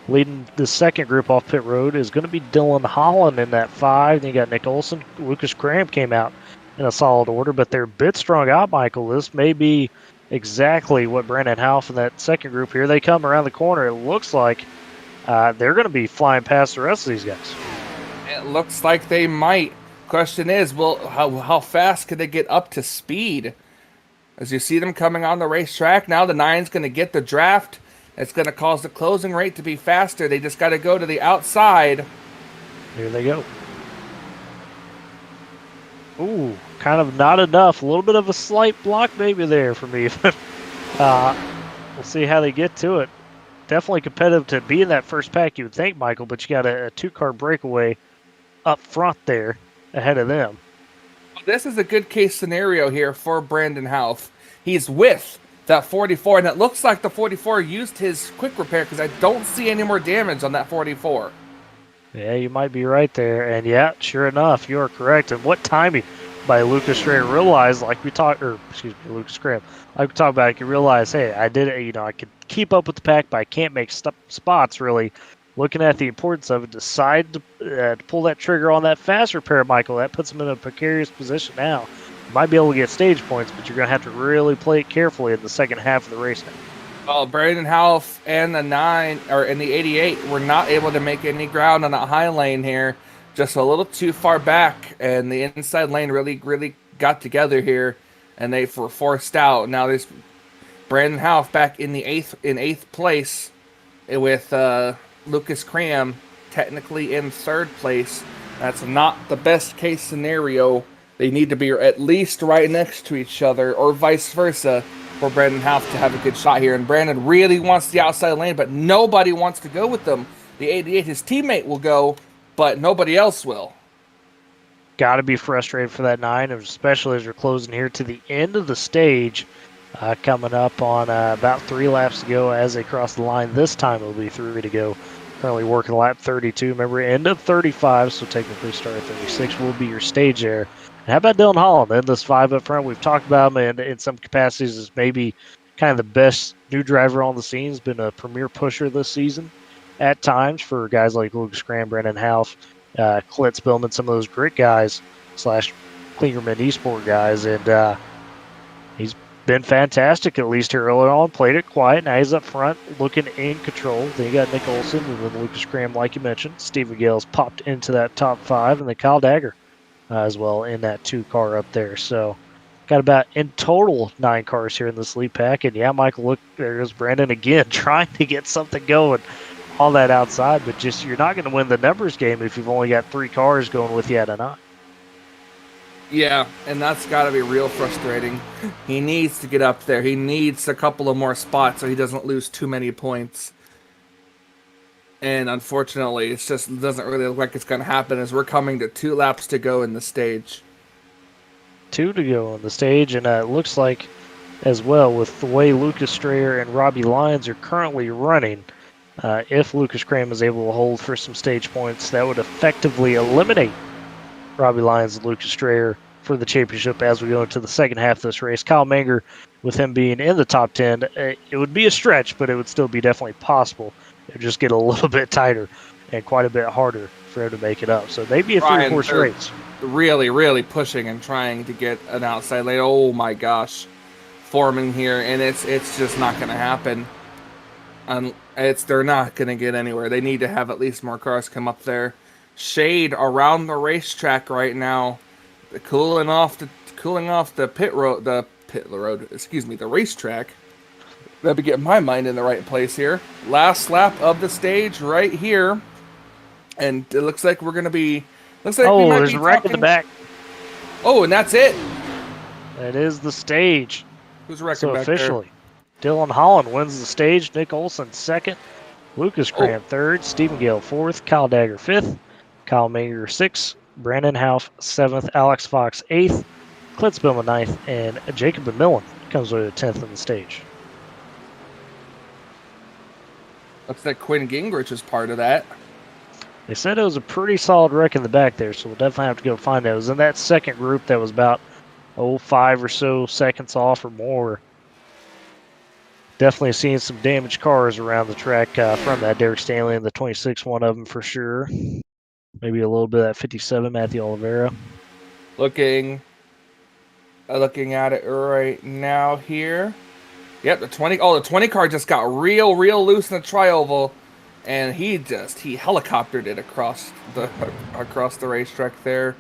leading the second group off pit road is going to be Dylan Holland in that 5. Then you got Nick Olson. Lucas Graham came out in a solid order, but they're a bit strung out, Michael. This may be exactly what Brandon Houff in that second group here. They come around the corner. It looks like they're going to be flying past the rest of these guys. It looks like they might. Question is, well, how fast could they get up to speed? As you see them coming on the racetrack, now the 9's going to get the draft. It's going to cause the closing rate to be faster. They just got to go to the outside. Here they go. Ooh, kind of not enough. A little bit of a slight block maybe there for me. We'll see how they get to it. Definitely competitive to be in that first pack, you would think, Michael, but you got a 2-car breakaway up front there ahead of them. This is a good case scenario here for Brandon Houff. He's with that 44, and it looks like the 44 used his quick repair because I don't see any more damage on that 44. Yeah, you might be right there. And yeah, sure enough, you're correct. And what timing by Lucas Strayer realized, like we talked, or excuse me, Lucas Graham, like we talked about, I could realize, hey, I did it, I could keep up with the pack, but I can't make spots really. Looking at the importance of it, decide to pull that trigger on that fast repair, Michael. That puts him in a precarious position now. You might be able to get stage points, but you're going to have to really play it carefully in the second half of the race now. Well, Brandon Houff and the 9, or in the 88, were not able to make any ground on that high lane here. Just a little too far back, and the inside lane really got together here, and they were forced out. Now there's Brandon Houff back in the 8th place with Lucas Cram technically in 3rd place. That's not the best case scenario They need to be at least right next to each other, or vice versa, for Brandon House to have a good shot here. And Brandon really wants the outside lane, but nobody wants to go with them. The 88, his teammate, will go, but nobody else will. Got to be frustrated for that 9, especially as we're closing here to the end of the stage. Coming up on about 3 laps to go as they cross the line. This time it'll be 3 to go. Currently working lap 32. Remember, end of 35, so technically start at 36 will be your stage there. And how about Dylan Holland in this 5 up front? We've talked about him in some capacities as maybe kind of the best new driver on the scene. He's been a premier pusher this season at times for guys like Lucas Graham, Brendan Half, Clint Spillman, some of those grit guys / Klingerman Esport guys. And he's been fantastic, at least here early on. Played it quiet. Now he's up front, looking in control. Then you got Nick Olson and then Lucas Graham, like you mentioned. Steve McGill's popped into that top 5, and then Kyle Dagger as well in that 2 car up there. So got about, in total, 9 cars here in this lead pack. And yeah, Michael, look, there's Brandon again trying to get something going on that outside. But just, you're not going to win the numbers game if you've only got 3 cars going with you at a 9. Yeah, and that's got to be real frustrating. He needs to get up there. He needs a couple of more spots so he doesn't lose too many points. And unfortunately, it just doesn't really look like it's going to happen as we're coming to 2 laps to go in the stage. 2 to go on the stage, and it looks like, as well, with the way Lucas Strayer and Robbie Lyons are currently running, if Lucas Graham is able to hold for some stage points, that would effectively eliminate Robbie Lyons and Lucas Strayer for the championship as we go into the second half of this race. Kyle Menger, with him being in the top 10, it would be a stretch, but it would still be definitely possible. It would just get a little bit tighter and quite a bit harder for him to make it up. So maybe a 3-horse race. Really, really pushing and trying to get an outside lane. Oh my gosh. Forming here, and it's just not going to happen. They're not going to get anywhere. They need to have at least more cars come up there. Shade around the racetrack right now, cooling off the racetrack. Let me get my mind in the right place here. Last lap of the stage right here, and it looks like we're gonna be. Looks like we might there's be a wreck in the back. Oh, and that's it. That is the stage. Who's wrecking so back officially, Dylan Holland wins the stage. Nick Olson 2nd, Lucas Graham 3rd, Stephen Gale 4th, Kyle Dagger 5th. Kyle Mayer 6th, Brandon Houff 7th, Alex Fox 8th, Clint Spillman 9th, and Jacob McMillan comes with a 10th on the stage. Looks like Quinn Gingrich is part of that. They said it was a pretty solid wreck in the back there, so we'll definitely have to go find it. It was in that second group that was about 5 or so seconds off or more. Definitely seeing some damaged cars around the track from that. Derek Stanley and the 26, one of them for sure. Maybe a little bit of that 57, Matthew Oliveira. Looking at it right now here. Yep, the 20 car just got real loose in the tri-oval, and he helicoptered it across the racetrack there.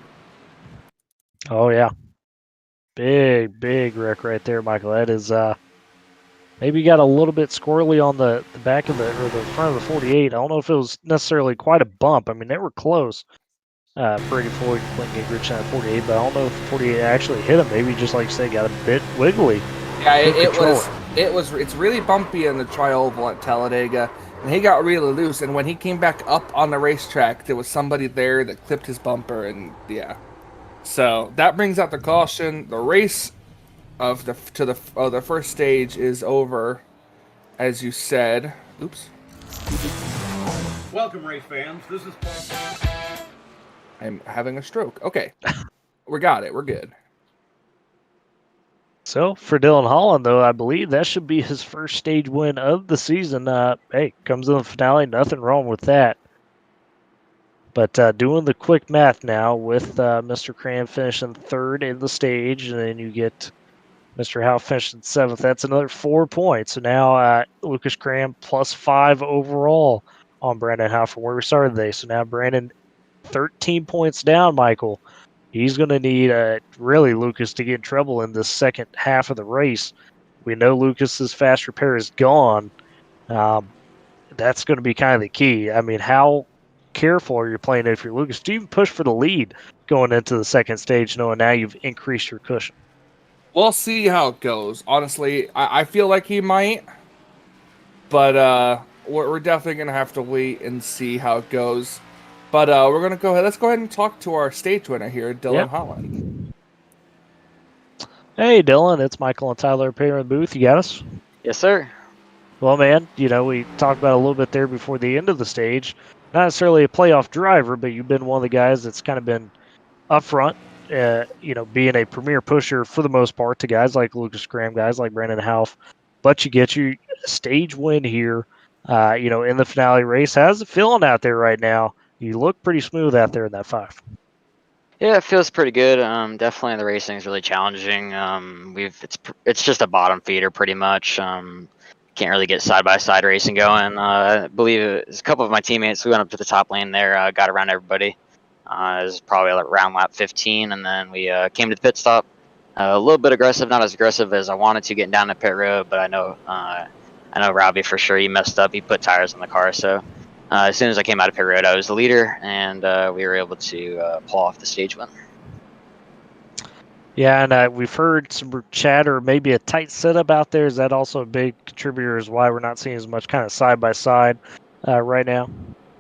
Oh yeah, big wreck right there, Michael. That is maybe got a little bit squirrely on the back of the front of the 48. I don't know if it was necessarily quite a bump. I mean, they were close. Brady Floyd and Clint Gingrich at 48, but I don't know if the 48 actually hit him. Maybe just like you say, got a bit wiggly. Yeah, it's really bumpy in the tri-oval at Talladega, and he got really loose. And when he came back up on the racetrack, there was somebody there that clipped his bumper, and yeah. So that brings out the caution. The race of the first stage is over, as you said. Oops. Welcome, race fans. This is Paul. I'm having a stroke. Okay. We got it. We're good. So for Dylan Holland, though, I believe that should be his first stage win of the season. Hey, comes in the finale. Nothing wrong with that. But doing the quick math now with Mr. Cram finishing 3rd in the stage, and then you get Mr. Howe finishing 7th. That's another 4 points. So now Lucas Cram +5 overall on Brandon Howe from where we started today. So now Brandon 13 points down, Michael. He's going to need really Lucas to get in trouble in this second half of the race. We know Lucas's fast repair is gone. That's going to be kind of the key. I mean, how careful are you playing if you're Lucas? Do you even push for the lead going into the second stage, knowing now you've increased your cushion? We'll see how it goes. Honestly, I feel like he might, but we're definitely gonna have to wait and see how it goes. But we're gonna go ahead. Let's go ahead and talk to our stage winner here, Dylan Holland. Hey, Dylan, it's Michael and Tyler up here in the booth. You got us? Yes, sir. Well, man, we talked about it a little bit there before the end of the stage. Not necessarily a playoff driver, but you've been one of the guys that's kind of been up front, being a premier pusher for the most part to guys like Lucas Graham, guys like Brandon Houff. But you get your stage win here, in the finale race. How's it feeling out there right now? You look pretty smooth out there in that 5. Yeah, it feels pretty good. Definitely the racing is really challenging. It's just a bottom feeder pretty much. Can't really get side by side racing going. I believe it was a couple of my teammates. We went up to the top lane there, got around everybody. It was probably around lap 15, and then we came to the pit stop. A little bit aggressive, not as aggressive as I wanted to getting down the pit road, but I know Robbie for sure. He messed up. He put tires on the car, so. As soon as I came out of pit road, I was the leader, and we were able to pull off the stage win. Yeah, and we've heard some chatter, maybe a tight setup out there. Is that also a big contributor as why we're not seeing as much kind of side-by-side right now?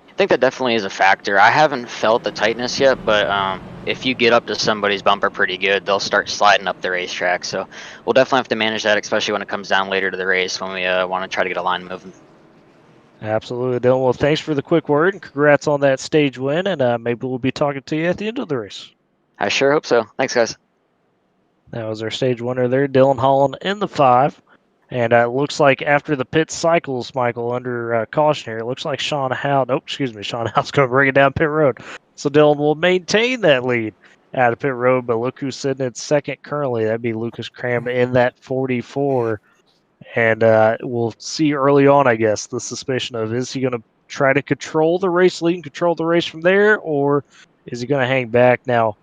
I think that definitely is a factor. I haven't felt the tightness yet, but if you get up to somebody's bumper pretty good, they'll start sliding up the racetrack. So we'll definitely have to manage that, especially when it comes down later to the race when we want to try to get a line moving. Absolutely, Dylan. Well, thanks for the quick word, and congrats on that stage win, and maybe we'll be talking to you at the end of the race. I sure hope so. Thanks, guys. That was our stage winner there, Dylan Holland in the 5. And it looks like after the pit cycles, Michael, under caution here, it looks like Sean Howell's going to bring it down pit road. So Dylan will maintain that lead out of pit road, but look who's sitting in second currently. That'd be Lucas Cram in that 44. And we'll see early on, I guess, the suspicion of, is he going to try to control the race lead and control the race from there, or is he going to hang back? Now,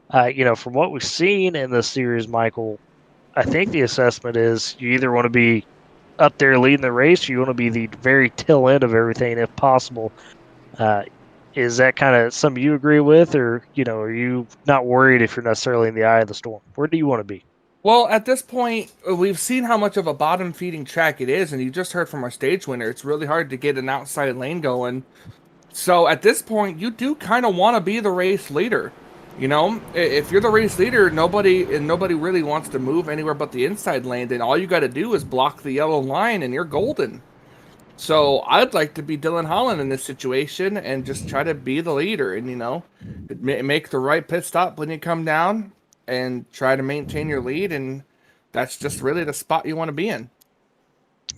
from what we've seen in this series, Michael, I think the assessment is you either want to be up there leading the race, or you want to be the very tail end of everything if possible. Is that kind of something you agree with, or, are you not worried if you're necessarily in the eye of the storm? Where do you want to be? Well, at this point, we've seen how much of a bottom-feeding track it is, and you just heard from our stage winner. It's really hard to get an outside lane going. So at this point, you do kind of want to be the race leader. If you're the race leader, nobody really wants to move anywhere but the inside lane, then all you got to do is block the yellow line, and you're golden. So I'd like to be Dylan Holland in this situation and just try to be the leader and, make the right pit stop when you come down and try to maintain your lead, and that's just really the spot you want to be in.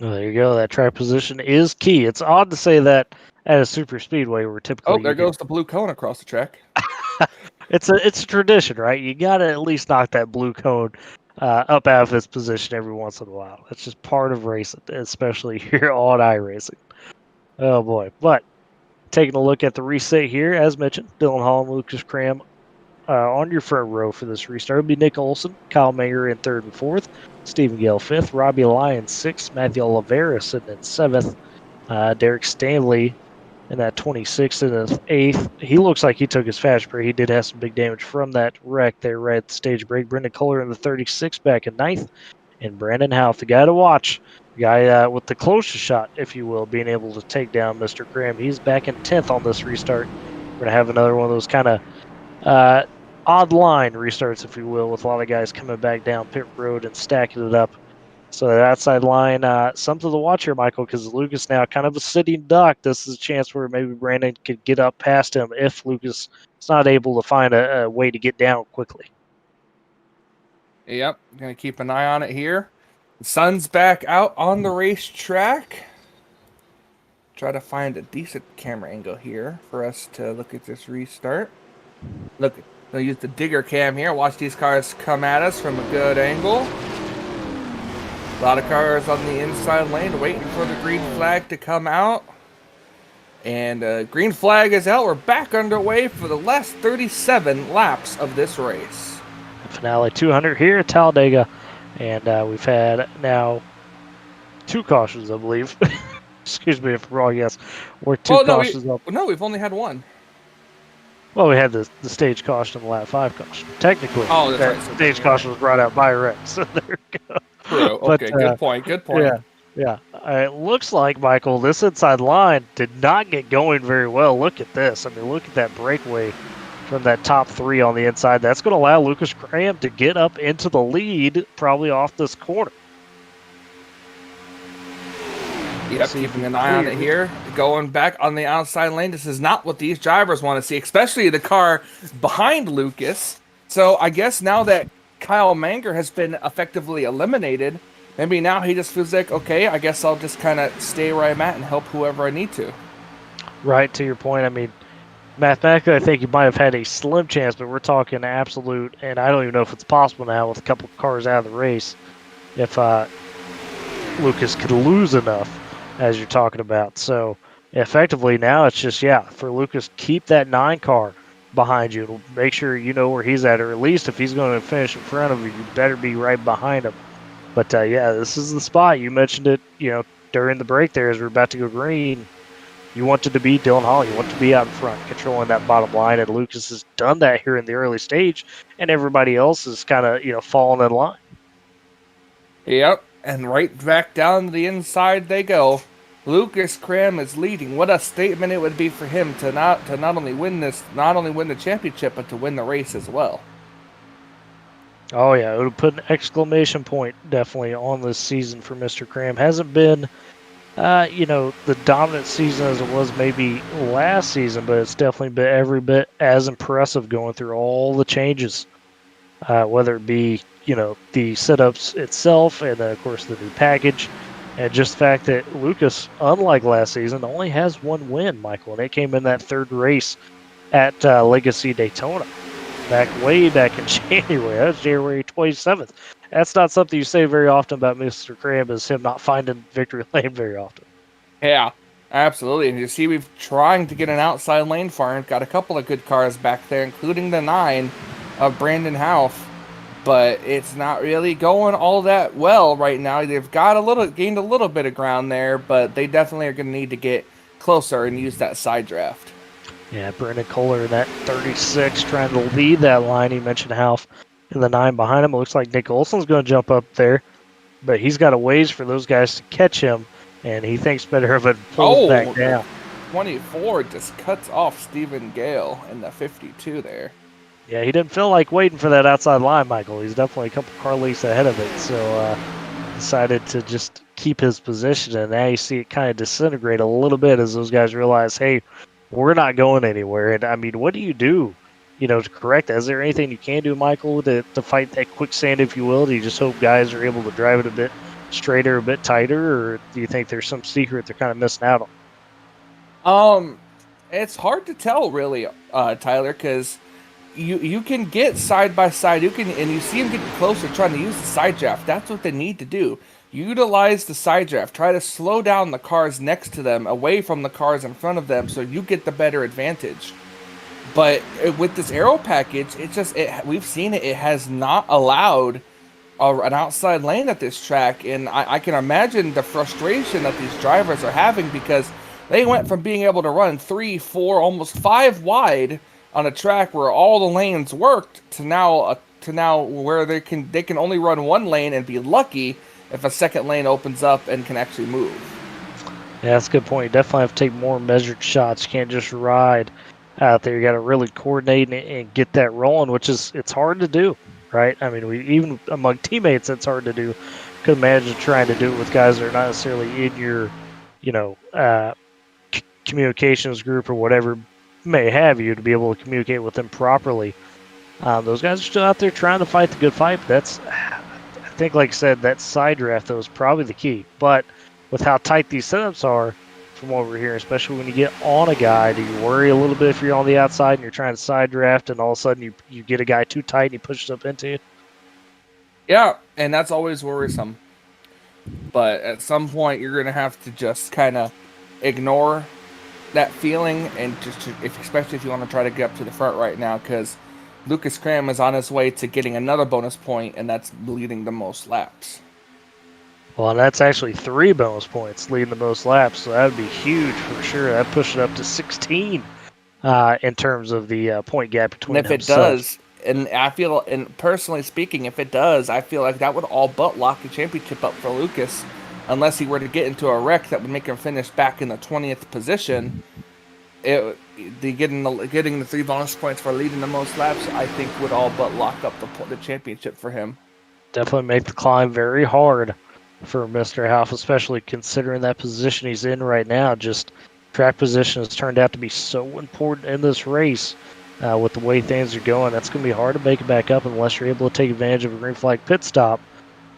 Well, there you go. That track position is key. It's odd to say that at a super speedway where typically... Oh, there goes the blue cone across the track. It's a tradition, right? You got to at least knock that blue cone up out of its position every once in a while. That's just part of racing, especially here on iRacing. Oh, boy. But taking a look at the reset here, as mentioned, Dylan Holland, Lucas Cram, on your front row for this restart would be Nick Olson, Kyle Mayer in 3rd and 4th, Stephen Gale 5th, Robbie Lyon 6th, Matthew Oliveira sitting in 7th, Derek Stanley in that 26th and the 8th. He looks like he took his fast break. He did have some big damage from that wreck there right at the stage break. Brendan Kohler in the 36th back in 9th, and Brandon Houff, the guy to watch, the guy with the closest shot, if you will, being able to take down Mr. Graham. He's back in 10th on this restart. We're going to have another one of those kind of odd line restarts, if you will, with a lot of guys coming back down pit road and stacking it up. So that outside line, something to watch here, Michael, because Lucas now kind of a sitting duck. This is a chance where maybe Brandon could get up past him if Lucas is not able to find a way to get down quickly. Yep, going to keep an eye on it here. The sun's back out on the racetrack. Try to find a decent camera angle here for us to look at this restart. Look, I'll use the digger cam here. Watch these cars come at us from a good angle. A lot of cars on the inside lane waiting for the green flag to come out. And green flag is out. We're back underway for the last 37 laps of this race. Finale 200 here at Talladega. And we've had now 2 cautions, I believe. excuse me if I'm wrong, yes, we're two Well, no, cautions up. we've only had one. Well, we had the stage caution and the lap 5 caution. Technically, Oh, that's that right. So stage you're caution right. was brought out by Rex. So there we go. True. But, Okay, good point. Good point. Yeah, yeah. It looks like, Michael, this inside line did not get going very well. Look at this. I mean, look at that breakaway from that top 3 on the inside. That's going to allow Lucas Graham to get up into the lead, probably off this corner. Yep, keeping an eye on it here. Going back on the outside lane. This is not what these drivers want to see, especially the car behind Lucas. So I guess now that Kyle Manger has been effectively eliminated, maybe now he just feels like, okay, I guess I'll just kind of stay where I'm at and help whoever I need to. Right, to your point. I mean, mathematically, I think you might have had a slim chance, but we're talking absolute, and I don't even know if it's possible now with a couple of cars out of the race, if Lucas could lose enough, as you're talking about. So effectively now it's just, for Lucas, keep that 9 car behind you. Make sure you know where he's at, or at least if he's going to finish in front of you, you better be right behind him. But this is the spot. You mentioned it, during the break there as we're about to go green. You wanted to be Dylan Hall. You want to be out in front, controlling that bottom line, and Lucas has done that here in the early stage, and everybody else is kind of, falling in line. Yep, and right back down to the inside they go. Lucas Graham is leading. What a statement it would be for him to not only win the championship, but to win the race as well. Oh yeah, it would put an exclamation point definitely on this season for Mr. Graham. Hasn't been, the dominant season as it was maybe last season, but it's definitely been every bit as impressive going through all the changes, whether it be, the setups itself and of course the new package. And just the fact that Lucas, unlike last season, only has 1 win, Michael, and it came in that 3rd race at Legacy Daytona, way back in January. That was January 27th. That's not something you say very often about Mr. Graham, is him not finding victory lane very often. Yeah, absolutely. And you see, we've trying to get an outside lane for him. Got a couple of good cars back there, including the 9 of Brandon Houff. But it's not really going all that well right now. They've gained a little bit of ground there, but they definitely are going to need to get closer and use that side draft. Yeah, Brendan Kohler in that 36 trying to lead that line. He mentioned Houff in the 9 behind him. It looks like Nick Olson's going to jump up there, but he's got a ways for those guys to catch him, and he thinks better of it pulls back down. 24 just cuts off Stephen Gale in the 52 there. Yeah, he didn't feel like waiting for that outside line, Michael. He's definitely a couple car lengths ahead of it, so decided to just keep his position, and now you see it kind of disintegrate a little bit as those guys realize, hey, we're not going anywhere. And, I mean, what do you do, to correct that? Is there anything you can do, Michael, to fight that quicksand, if you will? Do you just hope guys are able to drive it a bit straighter, a bit tighter, or do you think there's some secret they're kind of missing out on? It's hard to tell, really, Tyler, because you can get side by side. And you see them getting closer, trying to use the side draft. That's what they need to do. Utilize the side draft. Try to slow down the cars next to them, away from the cars in front of them, so you get the better advantage. But with this aero package, we've seen it. It has not allowed an outside lane at this track, and I can imagine the frustration that these drivers are having, because they went from being able to run 3, 4, almost 5 wide on a track where all the lanes worked to now where they can only run 1 lane and be lucky if a second lane opens up and can actually move. Yeah, that's a good point. You definitely have to take more measured shots. You can't just ride out there. You got to really coordinate and get that rolling, it's hard to do, right? I mean, even among teammates, it's hard to do. Could imagine trying to do it with guys that are not necessarily in your, communications group or whatever may have you, to be able to communicate with them properly. Those guys are still out there trying to fight the good fight. But I think, like I said, that side draft, though, is probably the key. But with how tight these setups are, from what we're hearing, especially when you get on a guy, do you worry a little bit if you're on the outside and you're trying to side draft and all of a sudden you get a guy too tight and he pushes up into you? Yeah, and that's always worrisome. But at some point, you're going to have to just kind of ignore that feeling, and especially if you want to try to get up to the front right now, because Lucas Graham is on his way to getting another bonus point, and that's leading the most laps. Well, and that's actually 3 bonus points, leading the most laps, so that would be huge for sure. That pushed it up to 16 in terms of the point gap between And if them. it does, and I feel, and personally speaking, if it does, I feel like that would all but lock the championship up for Lucas, unless he were to get into a wreck that would make him finish back in the 20th position. Getting the 3 bonus points for leading the most laps, I think, would all but lock up the championship for him. Definitely make the climb very hard for Mr. Half, especially considering that position he's in right now. Just track position has turned out to be so important in this race with the way things are going. That's going to be hard to make it back up unless you're able to take advantage of a green flag pit stop.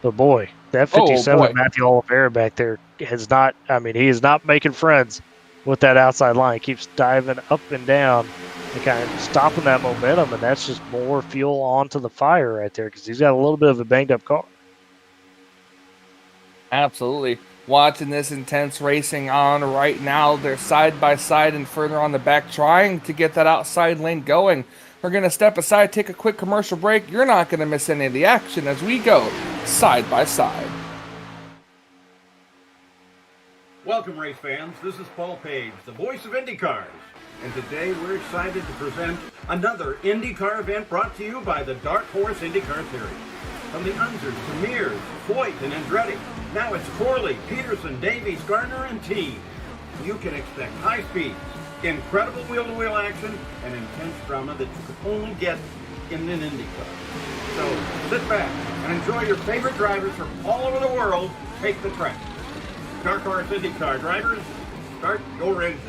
But boy, that 57 Matthew Oliveira back there has not, he is not making friends with that outside line. He keeps diving up and down and kind of stopping that momentum, and that's just more fuel onto the fire right there because he's got a little bit of a banged up car. Absolutely. Watching this intense racing on right now. They're side by side and further on the back trying to get that outside lane going. We're going to step aside, take a quick commercial break. You're not going to miss any of the action as we go side by side. Welcome, race fans. This is Paul Page, the voice of IndyCars. And today we're excited to present another IndyCar event brought to you by the Dark Horse IndyCar Series. From the Unzers to Mears, Foyt, and Andretti, now it's Corley, Peterson, Davies, Gardner, and Teague. You can expect high speeds, incredible wheel-to-wheel action, and intense drama that you could only get in an IndyCar. So sit back and enjoy your favorite drivers from all over the world take the track. Dark Horse IndyCar drivers, start your engine.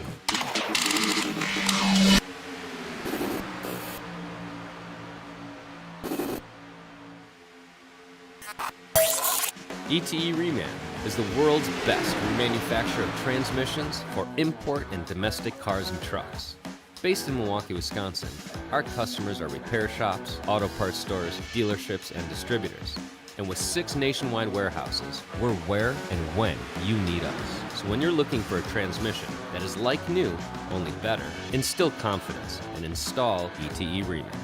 ETE Reman is the world's best remanufacturer of transmissions for import and domestic cars and trucks. Based in Milwaukee, Wisconsin, our customers are repair shops, auto parts stores, dealerships, and distributors. And with 6 nationwide warehouses, we're where and when you need us. So when you're looking for a transmission that is like new, only better, instill confidence and install ETE Reman.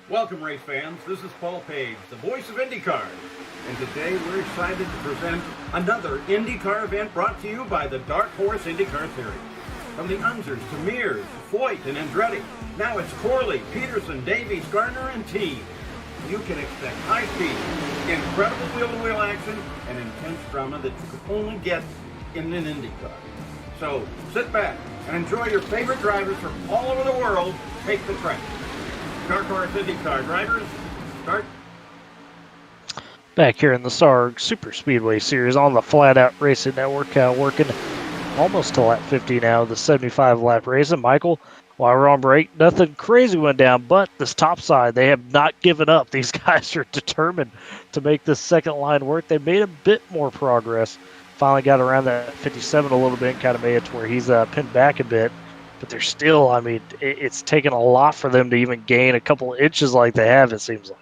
Welcome, race fans. This is Paul Page, the voice of IndyCars. And today we're excited to present another IndyCar event brought to you by the Dark Horse IndyCar Series. From the Unzers to Mears, Foyt, and Andretti, now it's Corley, Peterson, Davies, Gardner, and Teague. You can expect high speed, incredible wheel-to-wheel action, and intense drama that you could only get in an IndyCar. So sit back and enjoy your favorite drivers from all over the world take the track. Dark Horse IndyCar drivers, start. Back here in the SARG Superspeedway Series on the Flatout Racing Network, working almost to lap 50 now, the 75-lap race. And Michael, while we're on break, nothing crazy went down, but this top side, they have not given up. These guys are determined to make this second line work. They made a bit more progress. Finally got around that 57 a little bit and kind of made it to where he's pinned back a bit. But they're still, it's taken a lot for them to even gain a couple of inches like they have, it seems like.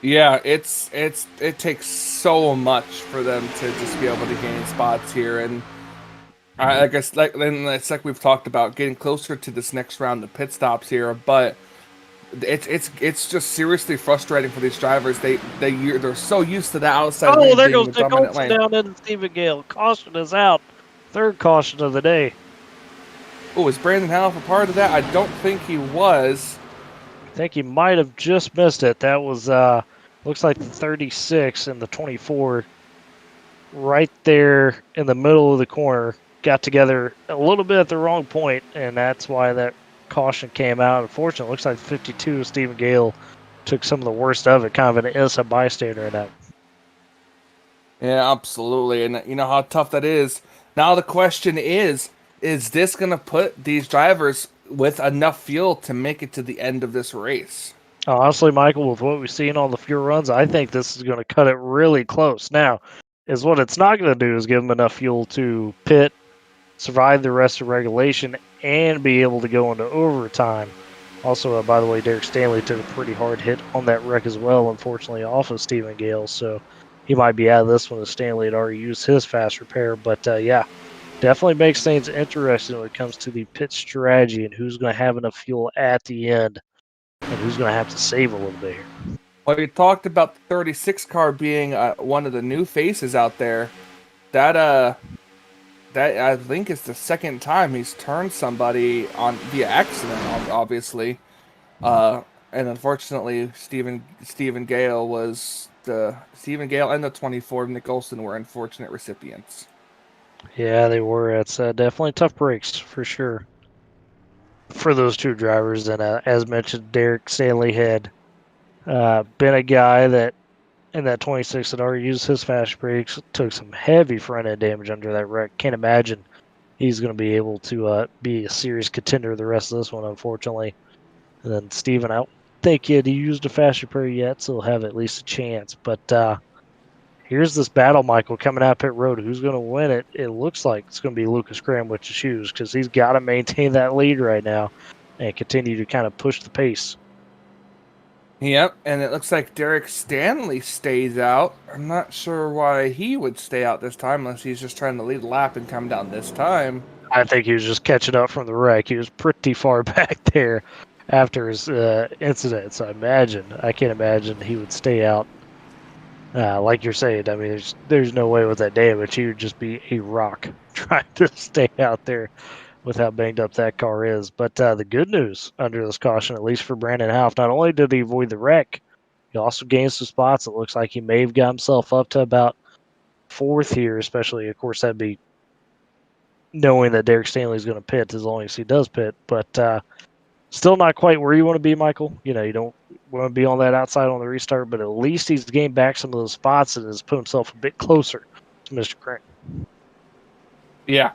Yeah, it takes so much for them to just be able to gain spots here, and I guess like we've talked about, getting closer to this next round of pit stops here, but it's just seriously frustrating for these drivers. They're so used to the outside. Oh, there goes Nick Olsen down into Stephen Gale. Caution is out. Third caution of the day. Oh, is Brandon Half a part of that? I don't think he was. I think he might have just missed it. That was, looks like the 36 and the 24 right there in the middle of the corner. Got together a little bit at the wrong point, and that's why that caution came out. Unfortunately, it looks like 52, Stephen Gale, took some of the worst of it, kind of an innocent bystander in that. Yeah, absolutely. And you know how tough that is. Now the question is this going to put these drivers with enough fuel to make it to the end of this race. Honestly, Michael, with what we've seen on the fuel runs, I think this is going to cut it really close. Now, is what it's not going to do is give them enough fuel to pit, survive the rest of regulation, and be able to go into overtime. Also, by the way, Derek Stanley took a pretty hard hit on that wreck as well, unfortunately, off of Stephen Gale. So he might be out of this one as Stanley had already used his fast repair. But yeah, definitely makes things interesting when it comes to the pit strategy and who's going to have enough fuel at the end and who's going to have to save a little bit here. Well, we talked about the 36 car being one of the new faces out there. That I think is the second time he's turned somebody on via accident, obviously. And unfortunately, Stephen Gale and the 24 Nick Olson were unfortunate recipients. Yeah, they were. It's definitely tough breaks for sure for those two drivers. And as mentioned, Derek Stanley had been a guy that in that 26 had already used his fast brakes, took some heavy front end damage under that wreck. Can't imagine he's going to be able to be a serious contender the rest of this one, unfortunately. And then Steven, I don't think he had used a fast repair yet, so he'll have at least a chance. But here's this battle, Michael, coming out pit road. Who's going to win it? It looks like it's going to be Lucas Graham with the shoes because he's got to maintain that lead right now and continue to kind of push the pace. Yep, and it looks like Derek Stanley stays out. I'm not sure why he would stay out this time unless he's just trying to lead a lap and come down this time. I think he was just catching up from the wreck. He was pretty far back there after his incident, so I can't imagine he would stay out. Like you're saying, I mean, there's no way with that damage he would just be a rock trying to stay out there with how banged up that car is. But the good news under this caution, at least for Brandon Houff, not only did he avoid the wreck, he also gained some spots. It looks like he may have got himself up to about fourth here, especially, of course, that'd be knowing that Derek Stanley's going to pit as long as he does pit. But still not quite where you want to be, Michael. You know, you don't want to be on that outside on the restart, but at least he's gained back some of those spots and has put himself a bit closer to Mr. Crank. Yeah,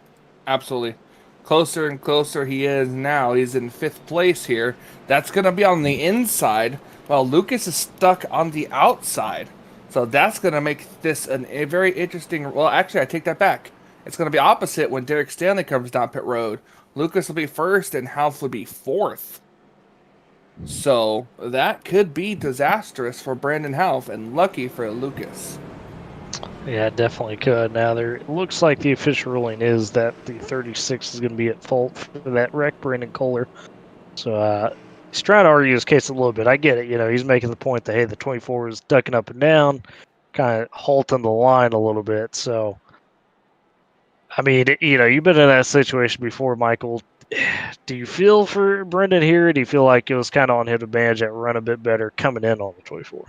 absolutely. Closer and closer he is now. He's in 5th place here. That's going to be on the inside, while Lucas is stuck on the outside. So that's going to make this a very interesting... Well, actually, I take that back. It's going to be opposite when Derek Stanley comes down pit road. Lucas will be 1st and Houff will be 4th. So that could be disastrous for Brandon Houff and lucky for Lucas. Yeah, it definitely could. Now, it looks like the official ruling is that the 36 is going to be at fault for that wreck, Brandon Kohler. So he's trying to argue his case a little bit. I get it. You know, he's making the point that, hey, the 24 is ducking up and down, kind of halting the line a little bit. So, I mean, you know, you've been in that situation before, Michael. Do you feel for Brendan here? Do you feel like it was kind of on him to manage that run a bit better coming in on the 24?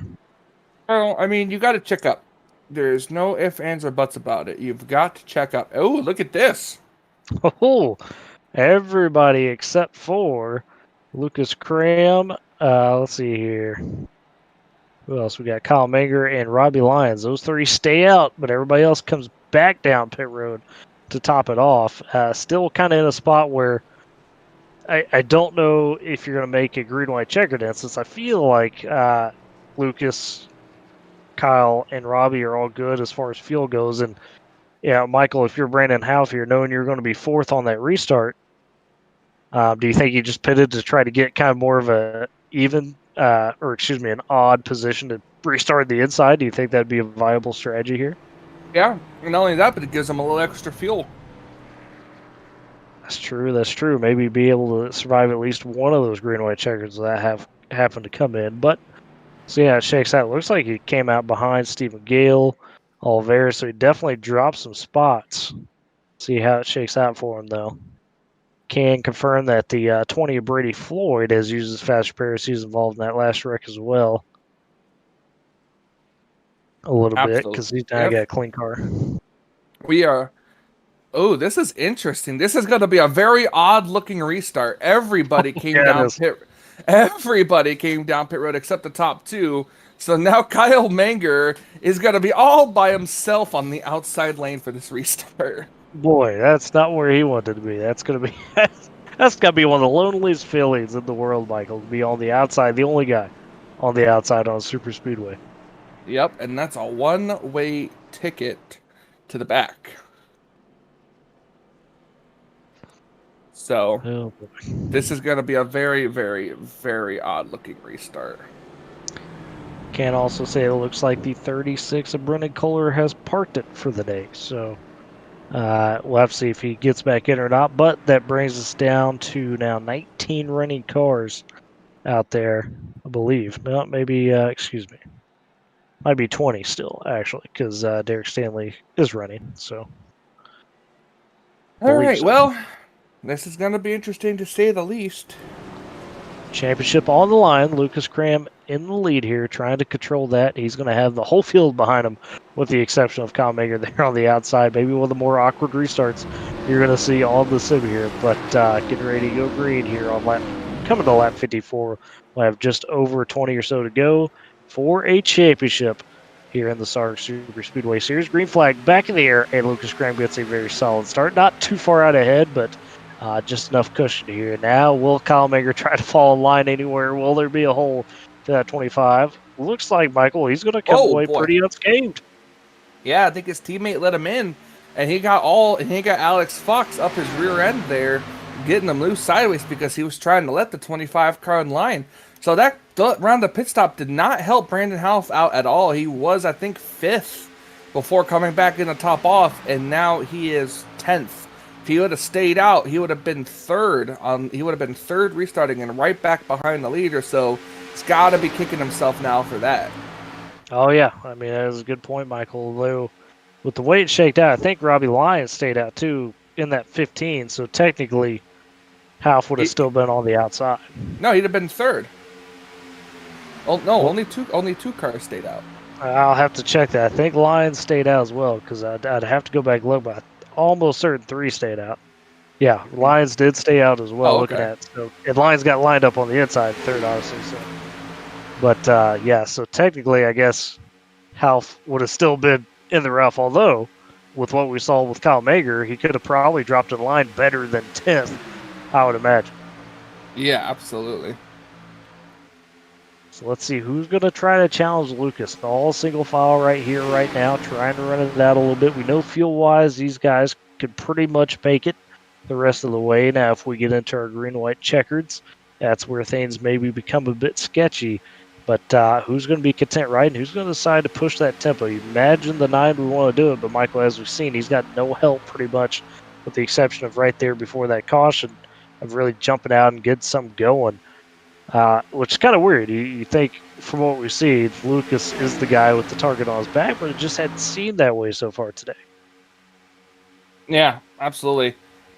Well, I mean, you got to check up. There's no ifs, ands, or buts about it. You've got to check up. Oh, look at this. Oh, everybody except for Lucas Cram. Let's see here. Who else? We got Kyle Menger and Robbie Lyons. Those three stay out, but everybody else comes back down pit road to top it off. Still kind of in a spot where I don't know if you're going to make a green-white checkered instance. I feel like Lucas, Kyle, and Robbie are all good as far as fuel goes. And, yeah, Michael, if you're Brandon Houff here, knowing you're going to be 4th on that restart, do you think you just pitted to try to get kind of more of an an odd position to restart the inside? Do you think that'd be a viable strategy here? Yeah, and not only that, but it gives them a little extra fuel. That's true. Maybe be able to survive at least one of those green-white checkers that have happened to come in. But, so yeah, it shakes out. It looks like he came out behind Stephen Gale, Oliveira, so he definitely dropped some spots. See how it shakes out for him, though. Can confirm that the 20 of Brady Floyd has used his fast repair. He's involved in that last wreck as well. A little bit, because he's now got a clean car. We are... Oh, this is interesting. This is going to be a very odd-looking restart. Everybody came down pit. Everybody came down pit road except the top two. So now Kyle Menger is going to be all by himself on the outside lane for this restart. Boy, that's not where he wanted to be. That's going to be That's got to be one of the loneliest feelings in the world, Michael, to be on the outside, the only guy on the outside on Super Speedway. Yep, and that's a one-way ticket to the back. So Oh, boy. this is going to be a very, very, very odd-looking restart. Can also say it looks like the 36 of Brendan Kohler has parked it for the day. So we'll have to see if he gets back in or not. But that brings us down to now 19 running cars out there, I believe. No, maybe, excuse me. Might be 20 still, actually, because Derek Stanley is running. So. All right, so. well, this is going to be interesting to say the least. Championship on the line. Lucas Cram in the lead here, trying to control that. He's going to have the whole field behind him, with the exception of Kyle Mager there on the outside. Maybe one of the more awkward restarts you're going to see on the sim here. But getting ready to go green here on coming to lap 54. We'll have just over 20 or so to go for a championship here in the SARG Super Speedway Series. Green flag back in the air, and Lucas Cram gets a very solid start. Not too far out ahead, but just enough cushion here. Now, will Kyle Mager try to fall in line anywhere? Will there be a hole to that 25? Looks like, Michael, he's going to come away pretty unscathed. Yeah, I think his teammate let him in, and he got Alex Fox up his rear end there, getting him loose sideways because he was trying to let the 25 car in line. So that round of pit stop did not help Brandon Half out at all. He was, I think, 5th before coming back in the top off, and now he is 10th. If he would have stayed out, he would have been 3rd. He would have been 3rd restarting and right back behind the leader. So he's got to be kicking himself now for that. Oh, yeah. I mean, that is a good point, Michael. Although, with the way it shaked out, I think Robbie Lyons stayed out, too, in that 15. So, technically, Half would have still been on the outside. No, he'd have been 3rd. Oh, no, only two cars stayed out. I'll have to check that. I think Lyons stayed out as well, because I'd have to go back and look, but I'm almost certain 3 stayed out. Yeah, Lyons did stay out as well, looking at. So, and Lyons got lined up on the inside, 3rd, obviously. So. But, yeah, so technically, I guess Half would have still been in the rough, although with what we saw with Kyle Mager, he could have probably dropped in line better than 10th, I would imagine. Yeah, absolutely. So let's see who's going to try to challenge Lucas. All single file right here, right now, trying to run it out a little bit. We know fuel-wise, these guys could pretty much make it the rest of the way. Now, if we get into our green-white checkers, that's where things maybe become a bit sketchy. But who's going to be content riding? Who's going to decide to push that tempo? You imagine the 9 we want to do it, but Michael, as we've seen, he's got no help pretty much, with the exception of right there before that caution, of really jumping out and getting something going. Which is kind of weird. You think, from what we see, Lucas is the guy with the target on his back, but it just hadn't seemed that way so far today. Yeah, absolutely.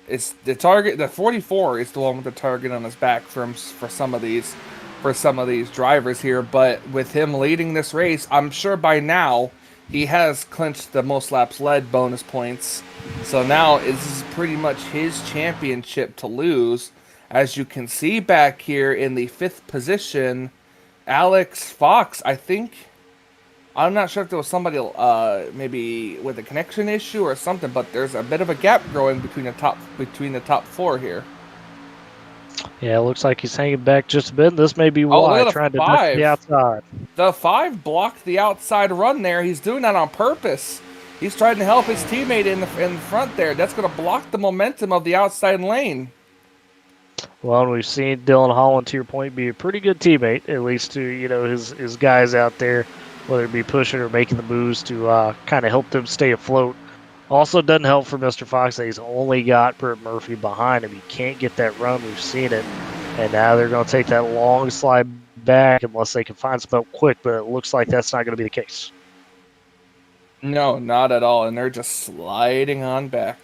It's the target. The 44 is the one with the target on his back for some of these drivers here. But with him leading this race, I'm sure by now he has clinched the most laps led bonus points. So now this is pretty much his championship to lose. As you can see back here in the 5th position, Alex Fox, I think. I'm not sure if there was somebody maybe with a connection issue or something, but there's a bit of a gap growing between the top 4 here. Yeah, it looks like he's hanging back just a bit. This may be why, trying to duck the outside. The 5 blocked the outside run there. He's doing that on purpose. He's trying to help his teammate in the front there. That's going to block the momentum of the outside lane. Well, and we've seen Dylan Holland, to your point, be a pretty good teammate, at least to his guys out there, whether it be pushing or making the moves to kind of help them stay afloat. Also doesn't help for Mr. Fox that he's only got Britt Murphy behind him. He can't get that run. We've seen it. And now they're going to take that long slide back unless they can find some help quick, but it looks like that's not going to be the case. No, not at all. And they're just sliding on back.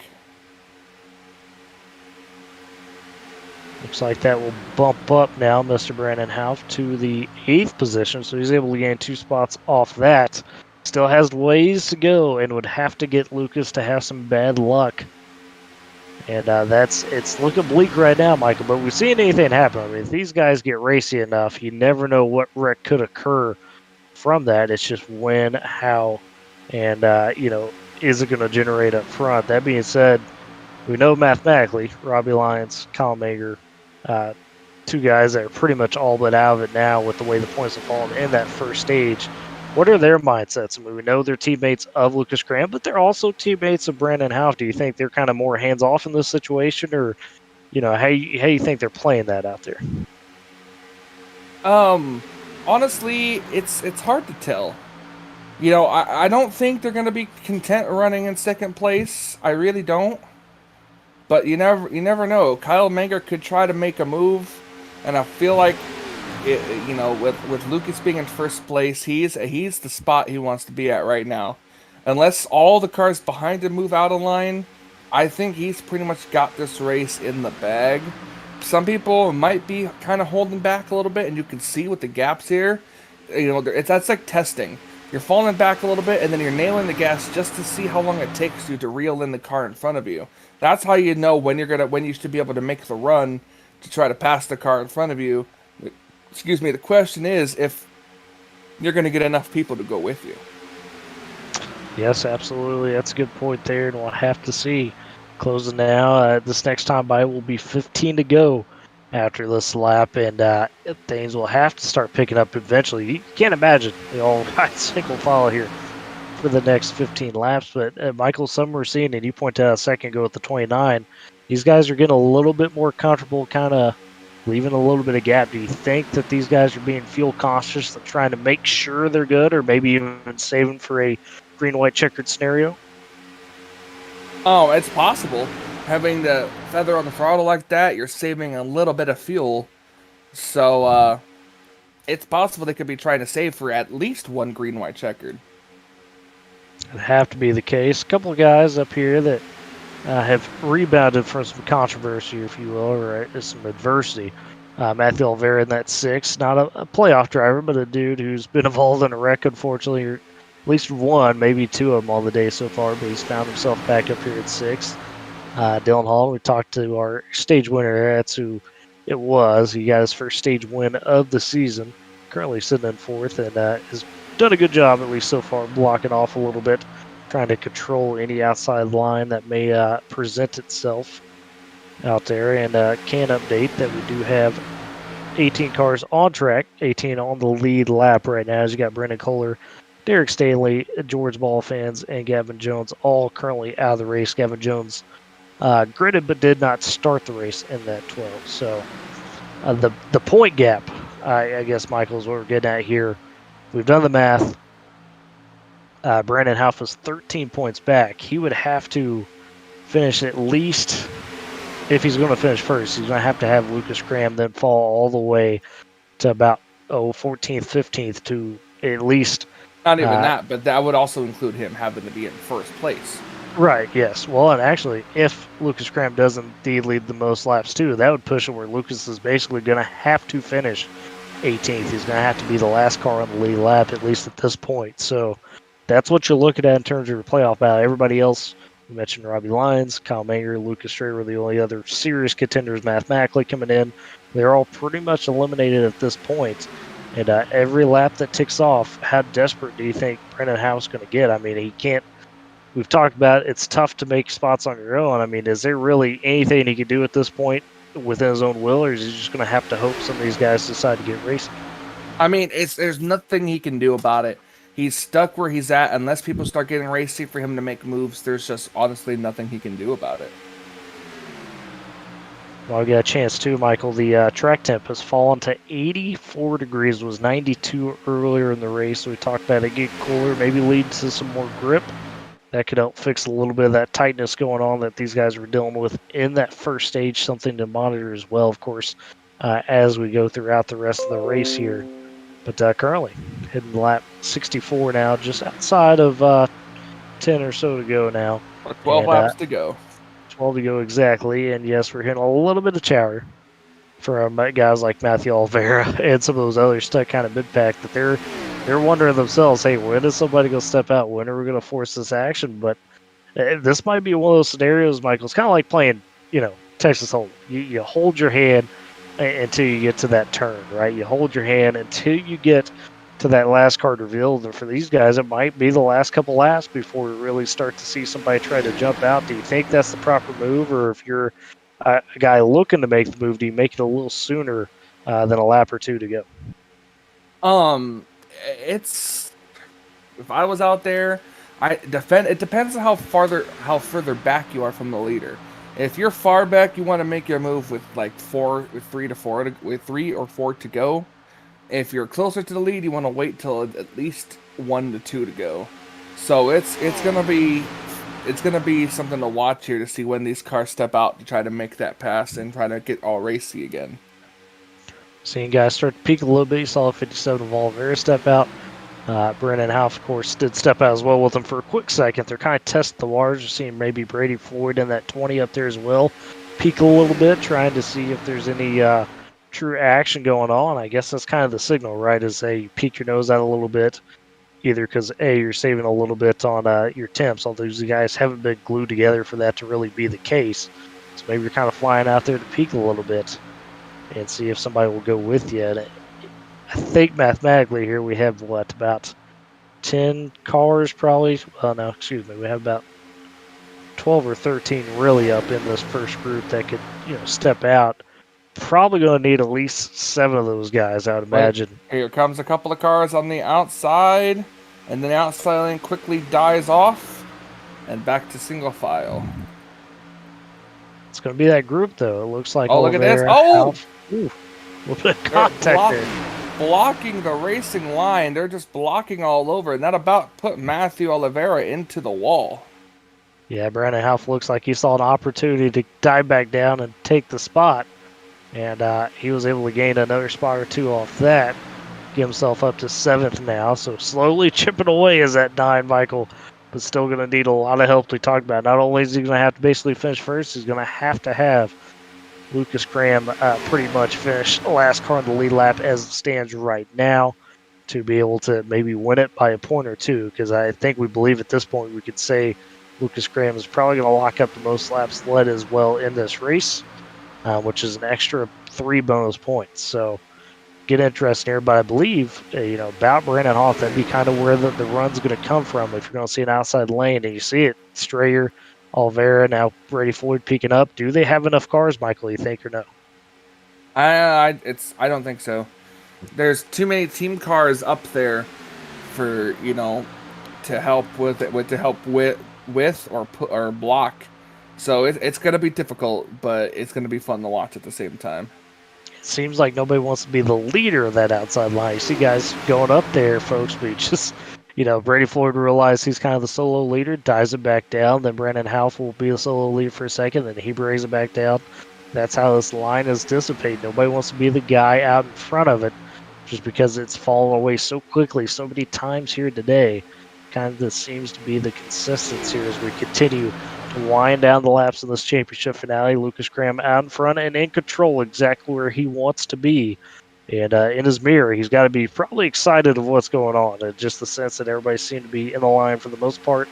Looks like that will bump up now Mr. Brandon Houff to the 8th position, so he's able to gain 2 spots off that. Still has ways to go and would have to get Lucas to have some bad luck. And it's looking bleak right now, Michael, but we've seen anything happen. I mean, if these guys get racy enough, you never know what wreck could occur from that. It's just when, how, and, is it going to generate up front? That being said, We know mathematically, Robbie Lyons, Kyle Mager, two guys that are pretty much all but out of it now with the way the points have fallen in that first stage. What are their mindsets? I mean, we know they're teammates of Lucas Graham, but they're also teammates of Brandon Houff. Do you think they're kind of more hands-off in this situation, or how you think they're playing that out there? Honestly, it's hard to tell. I don't think they're gonna be content running in second place. I really don't. But you never know. Kyle Manger could try to make a move, and I feel like, with Lucas being in first place, he's the spot he wants to be at right now. Unless all the cars behind him move out of line, I think he's pretty much got this race in the bag. Some people might be kind of holding back a little bit, and you can see with the gaps here, that's like testing. You're falling back a little bit, and then you're nailing the gas just to see how long it takes you to reel in the car in front of you. That's how you know when you should be able to make the run to try to pass the car in front of you. Excuse me. The question is if you're going to get enough people to go with you. Yes, absolutely. That's a good point there, and we'll have to see. Closing now. This next time by will be 15 to go after this lap, and things will have to start picking up eventually. You can't imagine they all ride single file here for the next 15 laps. But Michael, some we're seeing, and you pointed out a second ago with the 29, these guys are getting a little bit more comfortable, kind of leaving a little bit of gap. Do you think that these guys are being fuel conscious and trying to make sure they're good, or maybe even saving for a green-white checkered scenario? Oh, it's possible. Having the feather on the throttle like that, you're saving a little bit of fuel. So, it's possible they could be trying to save for at least one green-white checkered. It'd have to be the case. A couple of guys up here that have rebounded from some controversy, if you will, or some adversity. Matthew Olvera in that 6, not a playoff driver, but a dude who's been involved in a wreck, unfortunately, or at least one, maybe two of them all the day so far, but he's found himself back up here at 6th. Dylan Hall, we talked to our stage winner. That's who it was. He got his first stage win of the season, currently sitting in 4th, and has done a good job, at least so far, blocking off a little bit, trying to control any outside line that may present itself out there. And can update that we do have 18 cars on track, 18 on the lead lap right now. As you got Brendan Kohler, Derek Stanley, George Ball fans, and Gavin Jones all currently out of the race. Gavin Jones gridded but did not start the race in that 12. So the point gap, I guess, Michael, is what we're getting at here. We've done the math. Brandon Houff was 13 points back. He would have to finish at least, if he's going to finish first, he's going to have Lucas Graham then fall all the way to about 14th, 15th to at least. Not even that, but that would also include him having to be in first place. Right, yes. Well, and actually, if Lucas Graham does indeed lead the most laps too, that would push it where Lucas is basically going to have to finish 18th. He's going to have to be the last car on the lead lap, at least at this point. So that's what you're looking at in terms of your playoff battle. Everybody else, you mentioned Robbie Lyons, Kyle Mayer, Lucas Stray were the only other serious contenders mathematically coming in. They're all pretty much eliminated at this point. And every lap that ticks off, how desperate do you think Brendan Houff's going to get? I mean, he can't. We've talked about it's tough to make spots on your own. I mean, is there really anything he can do at this point within his own will, or is he just going to have to hope some of these guys decide to get racing? I mean, there's nothing he can do about it. He's stuck where he's at. Unless people start getting racy for him to make moves, there's just honestly nothing he can do about it. Well, I got a chance too, Michael. The track temp has fallen to 84 degrees. It was 92 earlier in the race. So we talked about it get cooler, maybe lead to some more grip. That could help fix a little bit of that tightness going on that these guys were dealing with in that first stage. Something to monitor as well, of course, as we go throughout the rest of the race here. But currently hitting lap 64 now, just outside of 10 or so to go now. 12 laps to go. 12 to go exactly, and yes, we're hitting a little bit of chatter from guys like Matthew Olvera and some of those others stuck kind of mid-pack that they're wondering themselves, hey, when is somebody going to step out? When are we going to force this action? But this might be one of those scenarios, Michael. It's kind of like playing, Texas Hold'em. You hold your hand until you get to that turn, right? You hold your hand until you get to that last card revealed. And for these guys, it might be the last couple laps before we really start to see somebody try to jump out. Do you think that's the proper move, or if you're a guy looking to make the move, do you make it a little sooner than a lap or two to go? It's if I was out there, it depends on how further back you are from the leader. If you're far back, you want to make your move with like 3 or 4 to go. If you're closer to the lead, you want to wait till at least 1 to 2 to go. So it's gonna be something to watch here to see when these cars step out to try to make that pass and try to get all racy again. Seeing guys start to peak a little bit. You saw 57 of Oliveira step out. Brennan House, of course, did step out as well with them for a quick second. They're kind of testing the waters. You're seeing maybe Brady Floyd in that 20 up there as well. Peek a little bit, trying to see if there's any true action going on. I guess that's kind of the signal, right? Is you peek your nose out a little bit, either because you're saving a little bit on your temps, although these guys haven't been glued together for that to really be the case. So maybe you're kind of flying out there to peek a little bit and see if somebody will go with you. And I think mathematically here we have about 10 cars probably. No, excuse me. We have about 12 or 13 really up in this first group that could, step out. Probably going to need at least 7 of those guys, I would imagine. Here comes a couple of cars on the outside, and then the outside lane quickly dies off, and back to single file. It's going to be that group, though. It looks like. Oh, look at this! Oh, ooh, a little bit of contact there. Blocking the racing line. They're just blocking all over, and that about put Matthew Oliveira into the wall. Yeah, Brandon Half looks like he saw an opportunity to dive back down and take the spot. And he was able to gain another spot or 2 off that. Get himself up to 7th now. So slowly chipping away as that 9, Michael. But still going to need a lot of help we talked about. Not only is he going to have to basically finish first, he's going to have Lucas Graham pretty much finish the last car in the lead lap as it stands right now to be able to maybe win it by a point or 2. Because I think we believe at this point we could say Lucas Graham is probably going to lock up the most laps led as well in this race. Which is an extra 3 bonus points. So get interesting here, but I believe, about Brandon Hoff, that'd be kind of where the run's going to come from if you're going to see an outside lane. And you see it, Strayer, Oliveira, now Brady Floyd peeking up. Do they have enough cars, Michael, you think, or no? I don't think so. There's too many team cars up there for, to help with or block. So it's going to be difficult, but it's going to be fun to watch at the same time. It seems like nobody wants to be the leader of that outside line. You see guys going up there, folks, but just, Brady Floyd realized he's kind of the solo leader, dives it back down. Then Brandon Half will be the solo leader for a second, then he brings it back down. That's how this line is dissipated. Nobody wants to be the guy out in front of it just because it's fallen away so quickly so many times here today. Kind of this seems to be the consistency here as we continue to wind down the laps in this championship finale. Lucas Graham out in front and in control exactly where he wants to be. And in his mirror, he's got to be probably excited of what's going on. And just the sense that everybody seemed to be in the line for the most part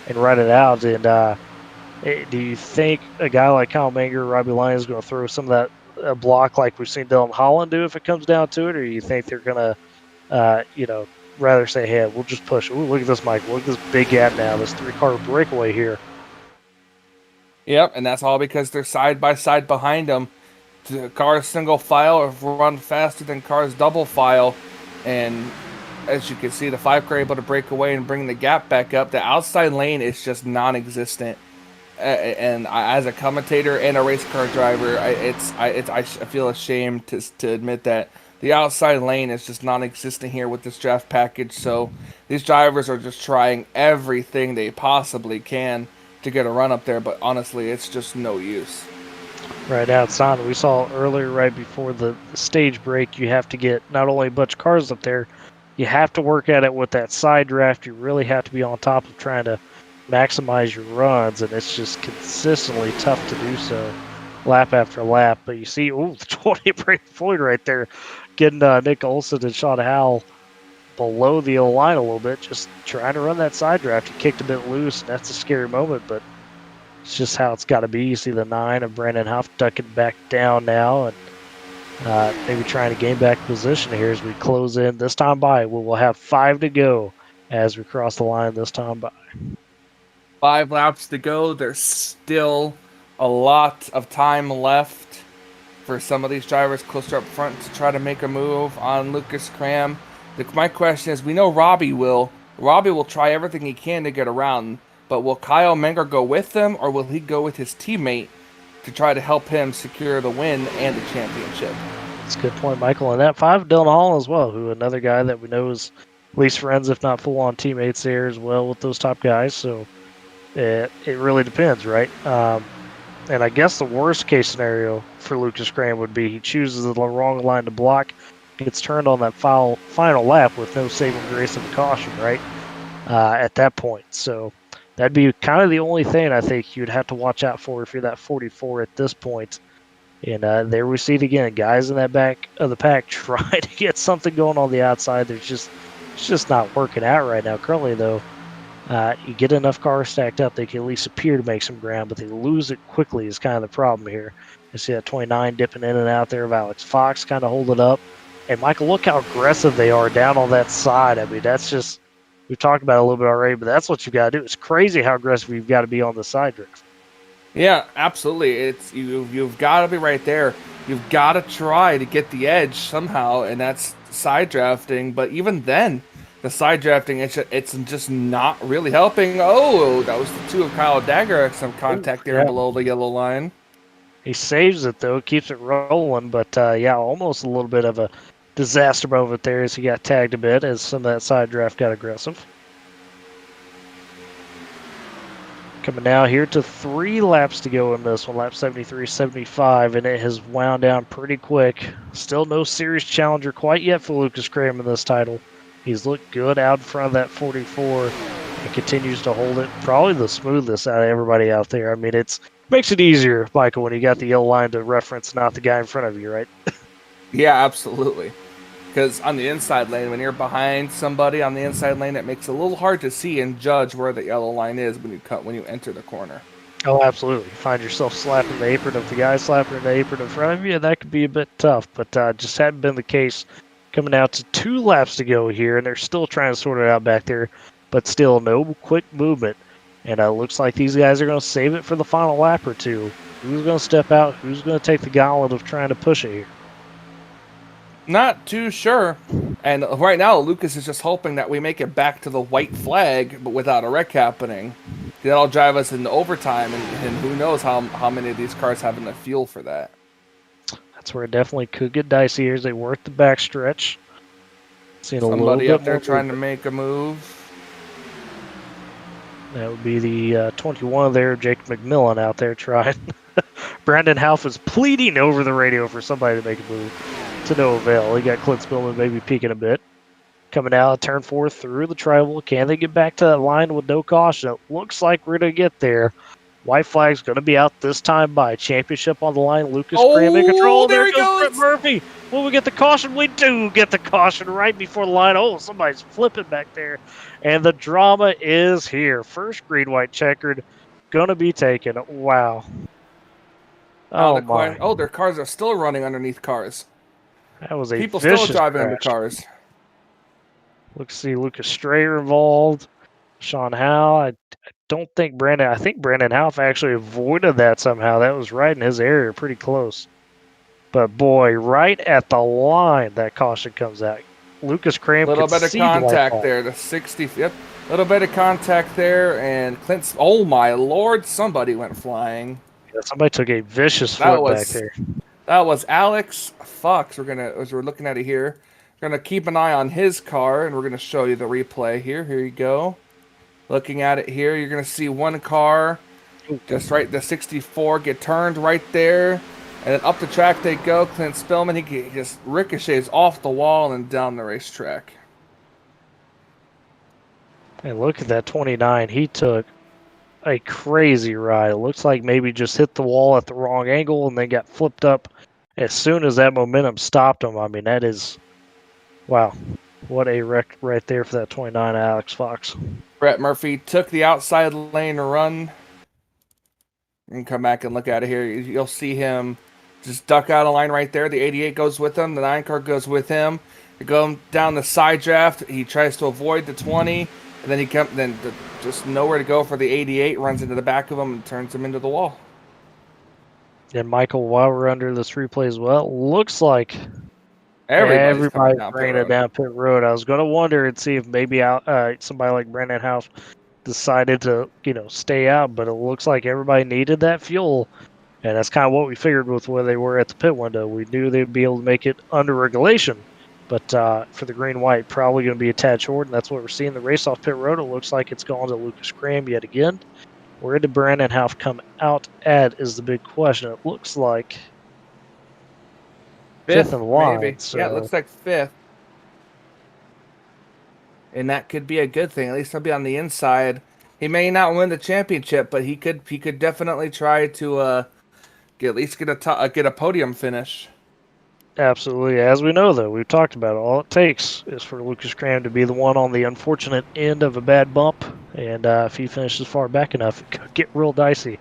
and run it out. And do you think a guy like Kyle Manger or Robbie Lyon is going to throw some of that block like we've seen Dylan Holland do if it comes down to it? Or do you think they're going to, rather say, hey, we'll just push. Ooh, look at this, Mike. Look at this big gap now, this 3-car breakaway here. Yep, and that's all because they're side by side behind them. The cars single file have run faster than cars double file, and as you can see, the 5-car able to break away and bring the gap back up. The outside lane is just non-existent, and as a commentator and a race car driver, I feel ashamed to admit that the outside lane is just non-existent here with this draft package. So these drivers are just trying everything they possibly can to get a run up there, but honestly, it's just no use. Right outside, we saw earlier, right before the stage break, you have to get not only a bunch of cars up there, you have to work at it with that side draft. You really have to be on top of trying to maximize your runs, and it's just consistently tough to do so lap after lap. But you see, the 20 Brady Floyd right there, getting Nick Olson and Sean Howell below the line a little bit, just trying to run that side draft. He kicked a bit loose, and that's a scary moment, but it's just how it's got to be. You see the 9 of Brandon Huff ducking back down now, and maybe trying to gain back position here as we close in this time by. We'll have 5 to go as we cross the line this time by. 5 laps to go. There's still a lot of time left for some of these drivers closer up front to try to make a move on Lucas Cram. My question is, we know Robbie will. Robbie will try everything he can to get around, but will Kyle Menger go with them, or will he go with his teammate to try to help him secure the win and the championship? That's a good point, Michael. And that 5, Dylan Hall as well, who another guy that we know is at least friends, if not full-on teammates there as well with those top guys. So it really depends, right? And I guess the worst case scenario for Lucas Graham would be he chooses the wrong line to block, gets turned on that final lap with no saving grace of a caution, right? At that point. So that'd be kind of the only thing I think you'd have to watch out for if you're that 44 at this point. And there we see it again. Guys in that back of the pack try to get something going on the outside. It's just not working out right now. Currently, though, you get enough cars stacked up, they can at least appear to make some ground, but they lose it quickly is kind of the problem here. You see that 29 dipping in and out there of Alex Fox kind of holding up. And, Michael, look how aggressive they are down on that side. I mean, that's just – we've talked about it a little bit already, but that's what you got to do. It's crazy how aggressive you've got to be on the side drift. Yeah, absolutely. It's you've got to be right there. You've got to try to get the edge somehow, and that's side drafting. But even then, the side drafting, it's just not really helping. Oh, that was the 2 of Kyle Dagger. Some contact there below the yellow line. He saves it, though, keeps it rolling. But, yeah, almost a little bit of a disaster moment there as he got tagged a bit as some of that side draft got aggressive. Coming now here to 3 laps to go in this one, lap 73, 75, and it has wound down pretty quick. Still no serious challenger quite yet for Lucas Graham in this title. He's looked good out in front of that 44 and continues to hold it. Probably the smoothest out of everybody out there. I mean, makes it easier, Michael, when you got the yellow line to reference, not the guy in front of you, right? Yeah, absolutely. Because on the inside lane, when you're behind somebody on the inside lane, it makes it a little hard to see and judge where the yellow line is when you enter the corner. Oh, absolutely. You find yourself slapping the apron of the guy slapping the apron in front of you, that could be a bit tough, but just hadn't been the case. Coming out to 2 laps to go here, and they're still trying to sort it out back there, but still no quick movement. And it looks like these guys are going to save it for the final lap or two. Who's going to step out? Who's going to take the gauntlet of trying to push it here? Not too sure. And right now, Lucas is just hoping that we make it back to the white flag, but without a wreck happening. That'll drive us into overtime, and who knows how many of these cars have enough fuel for that. That's where it definitely could get dicey here as they work the backstretch. Seeing Somebody up there trying to make a move. That would be the 21 there, Jake McMillan out there trying. Brandon Half is pleading over the radio for somebody to make a move. To no avail. He got Clint Spillman maybe peeking a bit. Coming out, turn 4 through the tribal. Can they get back to that line with no caution? It looks like we're going to get there. White flag's going to be out this time by championship on the line. Lucas Graham in control. There he goes. Brett Murphy. Will we get the caution? We do get the caution right before the line. Oh, somebody's flipping back there. And the drama is here. First green-white checkered. Going to be taken. Wow. Oh, my. Oh, their cars are still running underneath cars. That was a people vicious still driving crash. into cars. Let's see Lucas Strayer involved. Sean Howe. I think Brandon Howe actually avoided that somehow. That was right in his area, pretty close. But boy, right at the line, that caution comes out. Lucas Cram. A little bit of contact there. The 60. Yep. A little bit of contact there, and Clint's. Oh my lord! Somebody went flying. Yeah, somebody took a vicious flip back there. That was Alex Fox. As we're looking at it here, we're gonna keep an eye on his car, and we're gonna show you the replay here. Here you go. Looking at it here, you're gonna see one car, just right, the 64 get turned right there, and then up the track they go. Clint Spillman, he just ricochets off the wall and down the racetrack. And look at that 29. He took a crazy ride. It looks like maybe just hit the wall at the wrong angle and then got flipped up as soon as that momentum stopped him. I mean, that is, wow, what a wreck right there for that 29 Alex Fox. Brett Murphy took the outside lane to run. You can come back and look at it here. You'll see him just duck out of line right there. The 88 goes with him. The 9 car goes with him. They go down the side draft. He tries to avoid the 20, and then just nowhere to go for the 88. Runs into the back of him and turns him into the wall. And Michael, while we're under this replay as well, looks like Everybody's coming everybody's down pit bringing it road. down pit road. I was going to wonder and see if maybe somebody like Brandon House decided to, stay out, but it looks like everybody needed that fuel. And that's kind of what we figured with where they were at the pit window. We knew they'd be able to make it under regulation, but for the green-white, probably going to be a tad short, and that's what we're seeing. The race off pit road, it looks like it's gone to Lucas Graham yet again. Where did Brandon House come out at is the big question. It looks like fifth in line. Maybe. So. Yeah, it looks like 5th. And that could be a good thing. At least he'll be on the inside. He may not win the championship, but he could definitely try to at least get a podium finish. Absolutely. As we know, though, we've talked about it, all it takes is for Lucas Graham to be the one on the unfortunate end of a bad bump, and if he finishes far back enough, it could get real dicey.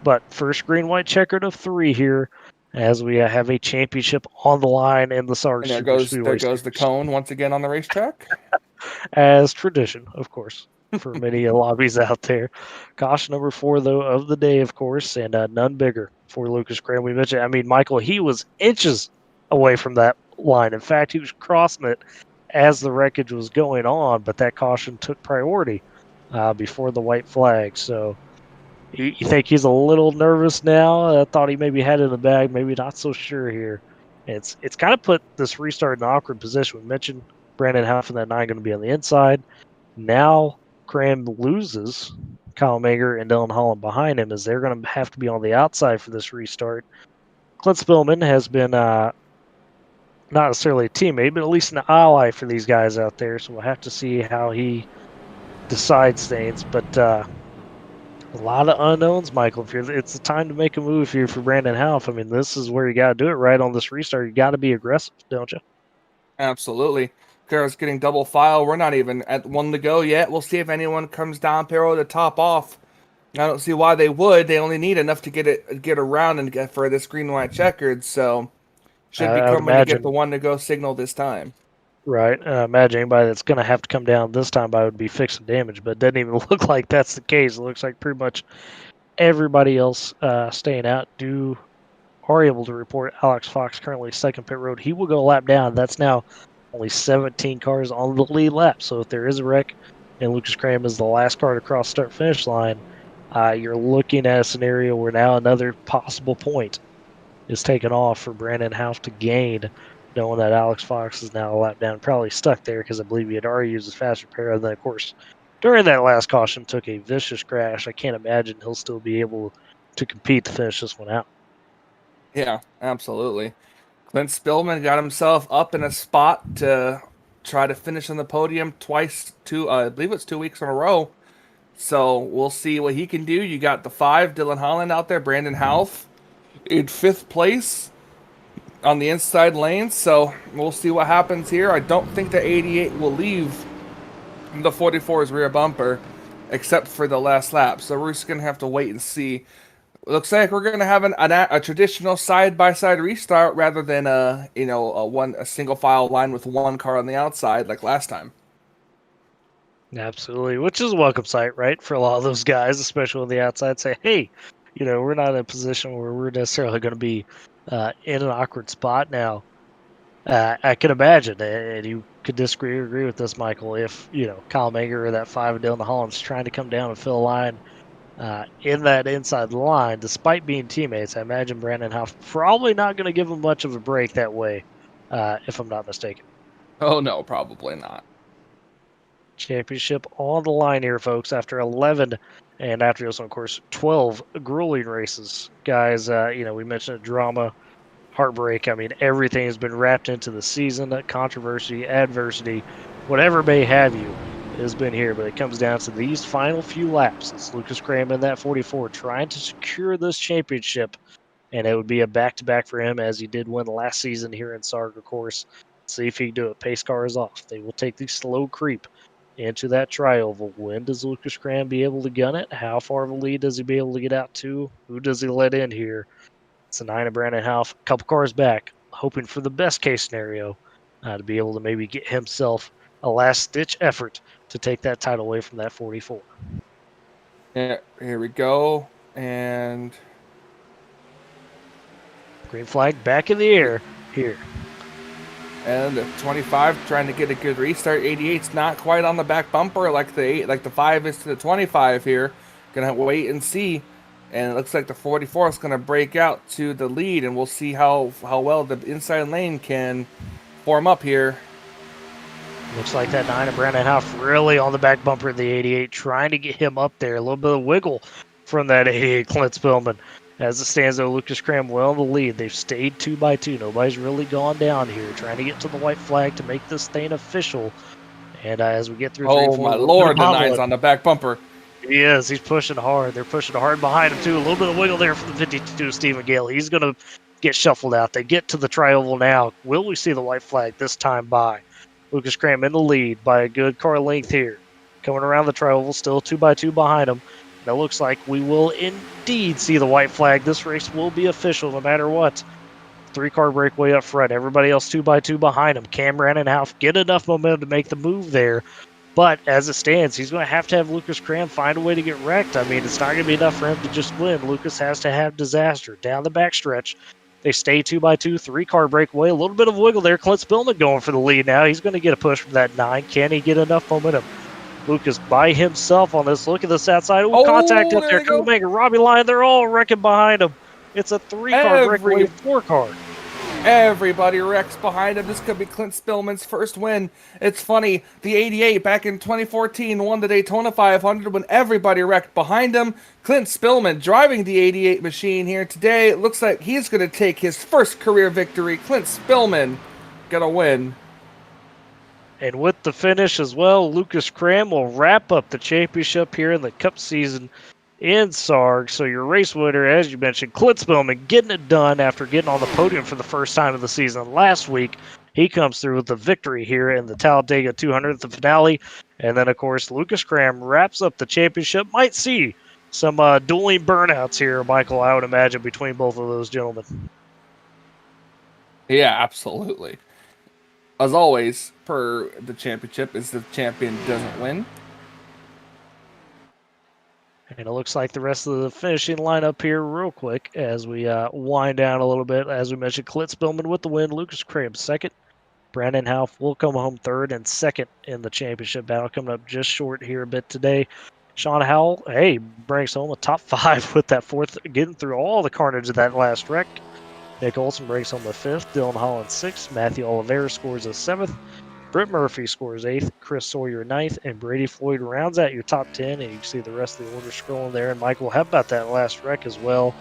But first green-white checkered of 3 here, as we have a championship on the line in the SARG Superspeedway. There goes the cone once again on the racetrack. As tradition, of course, for many lobbies out there. Caution number 4, though, of the day, of course, and none bigger for Lucas Graham. We mentioned, Michael, he was inches away from that line. In fact, he was crossing it as the wreckage was going on, but that caution took priority before the white flag. So you think he's a little nervous now? I thought he maybe had it in the bag, maybe not so sure here. It's kind of put this restart in an awkward position. We mentioned Brandon Huff and that 9 going to be on the inside. Now Graham loses Kyle Mager and Dylan Holland behind him, as they're going to have to be on the outside for this restart. Clint Spillman has been not necessarily a teammate, but at least an ally for these guys out there. So we'll have to see how he decides things. But a lot of unknowns, Michael. It's the time to make a move here for Brandon House. This is where you got to do it right on this restart. You got to be aggressive, don't you? Absolutely. Cars getting double file. We're not even at 1 to go yet. We'll see if anyone comes down Perro to top off. I don't see why they would. They only need enough to get around and get for this green-white checkered. So should be coming to get the 1 to go signal this time. Right. Imagine anybody that's going to have to come down this time would be fixing damage, but it doesn't even look like that's the case. It looks like pretty much everybody else staying out are able to report. Alex Fox currently second pit road. He will go a lap down. That's now only 17 cars on the lead lap. So if there is a wreck and Lucas Graham is the last car to cross start-finish line, you're looking at a scenario where now another possible point is taken off for Brandon House to gain, knowing that Alex Fox is now a lap down, probably stuck there because I believe he had already used his fast repair. And then, of course, during that last caution, took a vicious crash. I can't imagine he'll still be able to compete to finish this one out. Yeah, absolutely. Clint Spillman got himself up in a spot to try to finish on the podium twice, I believe it's 2 weeks in a row. So we'll see what he can do. You got the 5, Dylan Holland out there, Brandon House in 5th place on the inside lane. So we'll see what happens here. I don't think the 88 will leave the 44's rear bumper, except for the last lap. So we're just going to have to wait and see. Looks like we're going to have a traditional side-by-side restart rather than a single file line with 1 car on the outside like last time. Absolutely, which is a welcome sight, right, for a lot of those guys, especially on the outside. Say, hey, we're not in a position where we're necessarily going to be in an awkward spot now. I can imagine, and you could disagree or agree with this, Michael, if Kyle Mager or that 5 and Dylan Holland's trying to come down and fill a line in that inside line, despite being teammates. I imagine Brandon House probably not going to give him much of a break that way, if I'm not mistaken. Oh no, probably not. Championship on the line here, folks, after 11 and after this one, of course, 12 grueling races. Guys, we mentioned drama, heartbreak. Everything has been wrapped into the season, controversy, adversity, whatever may have you has been here, but it comes down to these final few laps. It's Lucas Graham in that 44 trying to secure this championship, and it would be a back-to-back for him as he did win last season here in SARG, of course. See if he can do it. Pace car is off. They will take the slow creep into that tri-oval. When does Lucas Graham be able to gun it? How far of a lead does he be able to get out to? Who does he let in here? It's a 9 of Brandon Half, a couple cars back, hoping for the best case scenario to be able to maybe get himself a last-ditch effort to take that title away from that 44. Yeah, here we go. And Green flag back in the air here. And the 25 trying to get a good restart. 88's not quite on the back bumper like the 5 is to the 25 here. Gonna wait and see. And it looks like the 44 is gonna break out to the lead, and we'll see how well the inside lane can form up here. Looks like that 9 of Brandon Huff really on the back bumper of the 88, trying to get him up there. A little bit of wiggle from that 88 Clint Spillman. As it stands, though, Lucas Cram well in the lead. They've stayed 2 by 2. Nobody's really gone down here, trying to get to the white flag to make this thing official. And as we get through 3 and 4, my lord, the 9's on the back bumper. He is. He's pushing hard. They're pushing hard behind him, too. A little bit of wiggle there for the 52, Stephen Gale. He's going to get shuffled out. They get to the tri-oval now. Will we see the white flag this time by? Lucas Cram in the lead by a good car length here. Coming around the tri-oval, still 2 by 2 behind him. Now looks like we will indeed see the white flag. This race will be official no matter what. 3-car breakaway up front. Everybody else 2 by 2 behind him. Cameron and Half get enough momentum to make the move there. But as it stands, he's going to have Lucas Cram find a way to get wrecked. I mean, it's not going to be enough for him to just win. Lucas has to have disaster. Down the backstretch, they stay 2 by 2, 3-car breakaway. A little bit of wiggle there. Clint Spillman going for the lead now. He's going to get a push from that 9. Can he get enough momentum? Lucas by himself on this. Look at this outside. Ooh, contact up there. Kumaker, Robbie Lyon, they're all wrecking behind him. It's a 3-car breakaway, 4-car. Everybody wrecks behind him. This could be Clint Spillman's first win. It's funny, the 88 back in 2014 won the Daytona 500 when everybody wrecked behind him. Clint Spillman driving the 88 machine here today. It looks like he's going to take his first career victory. Clint Spillman gonna win. And with the finish as well, Lucas Cram will wrap up the championship here in the Cup season in SARG. So your race winner, as you mentioned, Clint Spillman, getting it done after getting on the podium for the first time of the season last week. He comes through with the victory here in the Talladega 200, the finale. And then, of course, Lucas Cram wraps up the championship. Might see some dueling burnouts here, Michael, I would imagine, between both of those gentlemen. Yeah, absolutely. As always, per the championship, is the champion doesn't win. And it looks like the rest of the finishing lineup here real quick as we wind down a little bit. As we mentioned, Clint Spillman with the win. Lucas Cram second. Brandon Half will come home third and second in the championship battle. Coming up just short here a bit today. Sean Howell, brings home a top 5 with that fourth, getting through all the carnage of that last wreck. Nick Olson brings home the 5th. Dylan Holland 6th. Matthew Oliveira scores a 7th. Britt Murphy scores 8th. Chris Sawyer 9th. And Brady Floyd rounds out your top 10. And you can see the rest of the order scrolling there. And Michael, how about that last wreck as well?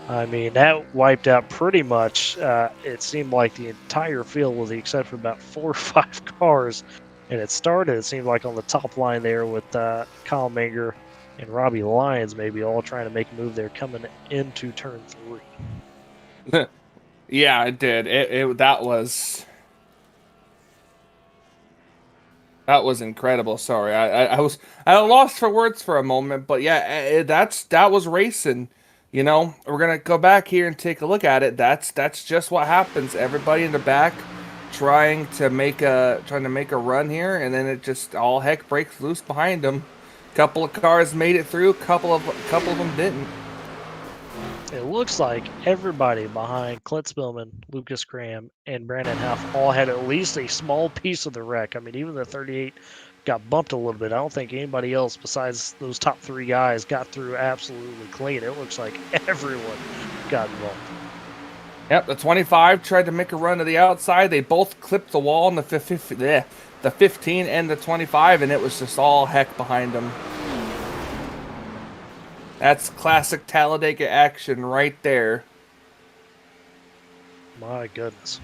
I mean, that wiped out pretty much, it seemed like the entire field with the exception of about 4 or 5 cars. And it started, it seemed like, on the top line there with Kyle Menger and Robbie Lyons maybe all trying to make a move there coming into turn 3. Yeah, it did. That was incredible. Sorry, I was lost for words for a moment, but yeah, that was racing. You know, we're gonna go back here and take a look at it. That's just what happens. Everybody in the back trying to make a run here, and then it just all heck breaks loose behind them. Couple of cars made it through. Couple of them didn't. It looks like everybody behind Clint Spillman, Lucas Cram, and Brandon Huff all had at least a small piece of the wreck. I mean, even the 38 got bumped a little bit. I don't think anybody else besides those top 3 guys got through absolutely clean. It looks like everyone got involved. Yep, the 25 tried to make a run to the outside. They both clipped the wall in the 15 and the 25, and it was just all heck behind them. That's classic Talladega action right there. My goodness.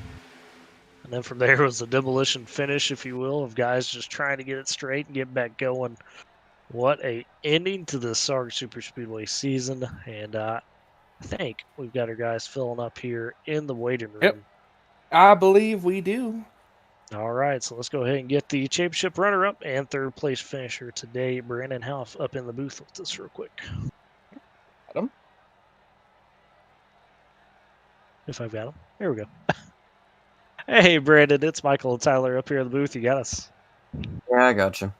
And then from there was a demolition finish, if you will, of guys just trying to get it straight and get back going. What a ending to the SARG Superspeedway season. And I think we've got our guys filling up here in the waiting room. Yep, I believe we do. All right, so let's go ahead and get the championship runner-up and third place finisher today, Brandon Huff, up in the booth with us real quick. Adam? if I've got them. There we go. Hey, Brandon, it's Michael and Tyler up here in the booth. You got us. Yeah, I got you.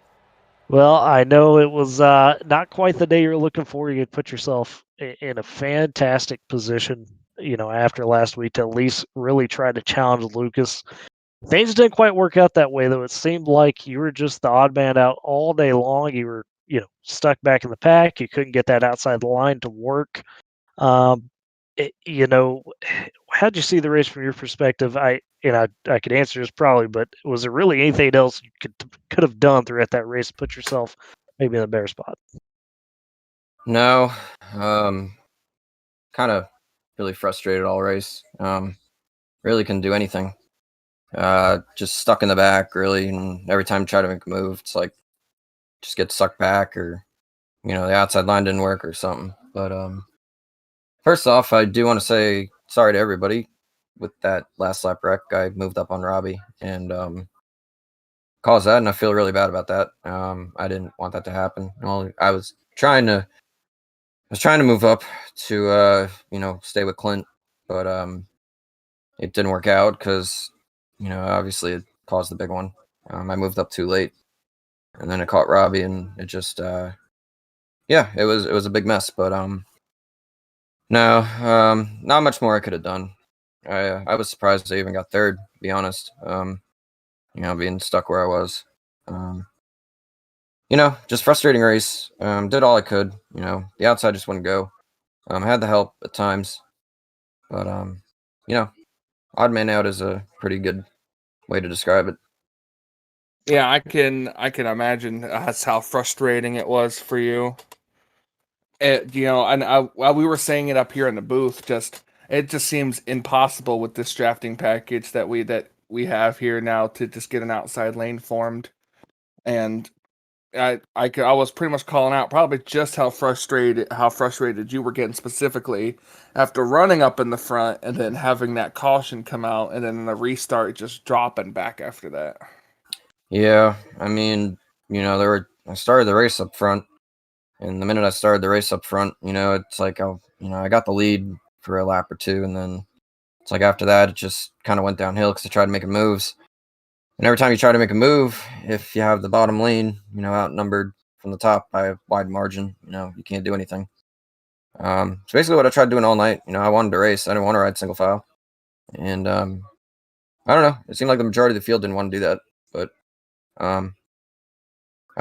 Well, I know it was not quite the day you're looking for. You could put yourself in a fantastic position, after last week to at least really try to challenge Lucas. Things didn't quite work out that way, though. It seemed like you were just the odd man out all day long. You were, stuck back in the pack. You couldn't get that outside the line to work. Um, how'd you see the race from your perspective? I could answer this probably, but was there really anything else you could have done throughout that race to put yourself maybe in a better spot? No, kind of really frustrated all race. Really couldn't do anything. Just stuck in the back, really, and every time I try to make a move, it's like just get sucked back, or the outside line didn't work or something. But first off, I do want to say sorry to everybody with that last lap wreck. I moved up on Robbie and caused that, and I feel really bad about that. I didn't want that to happen. I was trying to move up to stay with Clint, but it didn't work out because obviously it caused the big one. I moved up too late, and then it caught Robbie, and it just it was a big mess. But no, not much more I could have done. I was surprised I even got third, to be honest. Being stuck where I was. Just frustrating race. Did all I could. The outside just wouldn't go. I had the help at times, but odd man out is a pretty good way to describe it. Yeah, I can imagine that's how frustrating it was for you. While we were saying it up here in the booth, it just seems impossible with this drafting package that we have here now to just get an outside lane formed. And I was pretty much calling out probably just how frustrated you were getting specifically after running up in the front and then having that caution come out and then in the restart just dropping back after that. Yeah, I mean, I started the race up front, and the minute I started the race up front, it's like I got the lead for a lap or two, and then it's like after that it just kind of went downhill because I tried making moves. And every time you try to make a move, if you have the bottom lane, outnumbered from the top by a wide margin, you can't do anything. So basically what I tried doing all night, I wanted to race. I didn't want to ride single file. And I don't know. It seemed like the majority of the field didn't want to do that. But I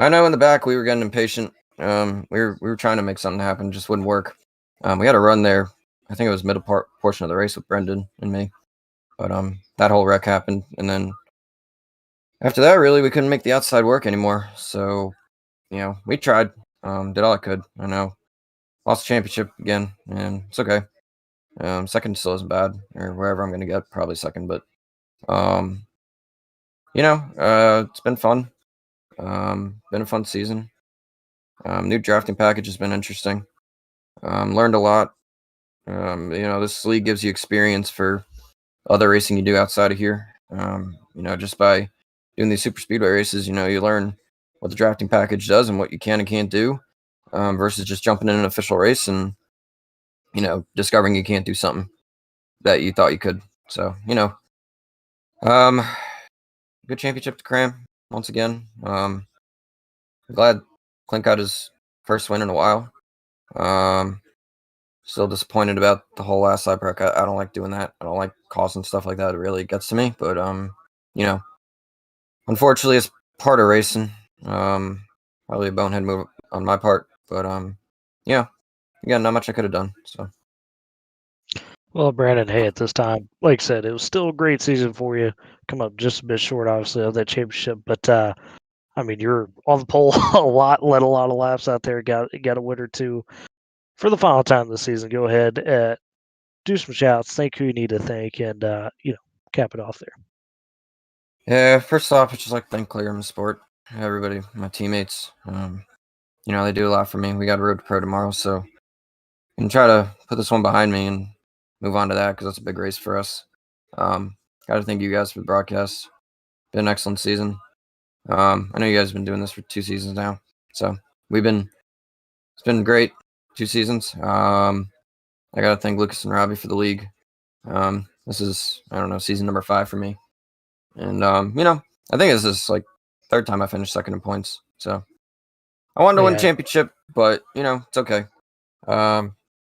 know in the back we were getting impatient. We were trying to make something happen. It just wouldn't work. We had a run there. I think it was middle portion of the race with Brendan and me. But that whole wreck happened. And then after that, really, we couldn't make the outside work anymore. So, we tried, did all I could. I know, lost the championship again, and it's okay. Second still isn't bad, or wherever I'm going to get, probably second. But, it's been fun. Been a fun season. New drafting package has been interesting. Learned a lot. This league gives you experience for other racing you do outside of here. Just by doing these Superspeedway races, you learn what the drafting package does and what you can and can't do, versus just jumping in an official race and, discovering you can't do something that you thought you could. So, good championship to Cram once again. I'm glad Clint got his first win in a while. Still disappointed about the whole last lap wreck. I don't like doing that. I don't like causing stuff like that. It really gets to me. But unfortunately, it's part of racing. Probably a bonehead move on my part. But again, not much I could have done. So. Well, Brandon, hey, at this time, like I said, it was still a great season for you. Come up just a bit short, obviously, of that championship. But you're on the pole a lot, led a lot of laps out there. Got a win or two for the final time this season. Go ahead, do some shouts. Thank who you need to thank, and cap it off there. Yeah, first off, I'd just like to thank Clearham Sport, everybody, my teammates. They do a lot for me. We got a road to pro tomorrow, so I can try to put this one behind me and move on to that because that's a big race for us. Got to thank you guys for the broadcast. Been an excellent season. I know you guys have been doing this for 2 seasons now, so it's been great 2 seasons. I got to thank Lucas and Robbie for the league. This is, I don't know, season number 5 for me. And, I think this is like 3rd time I finished second in points. So I wanted to win Yeah. championship, but, it's okay.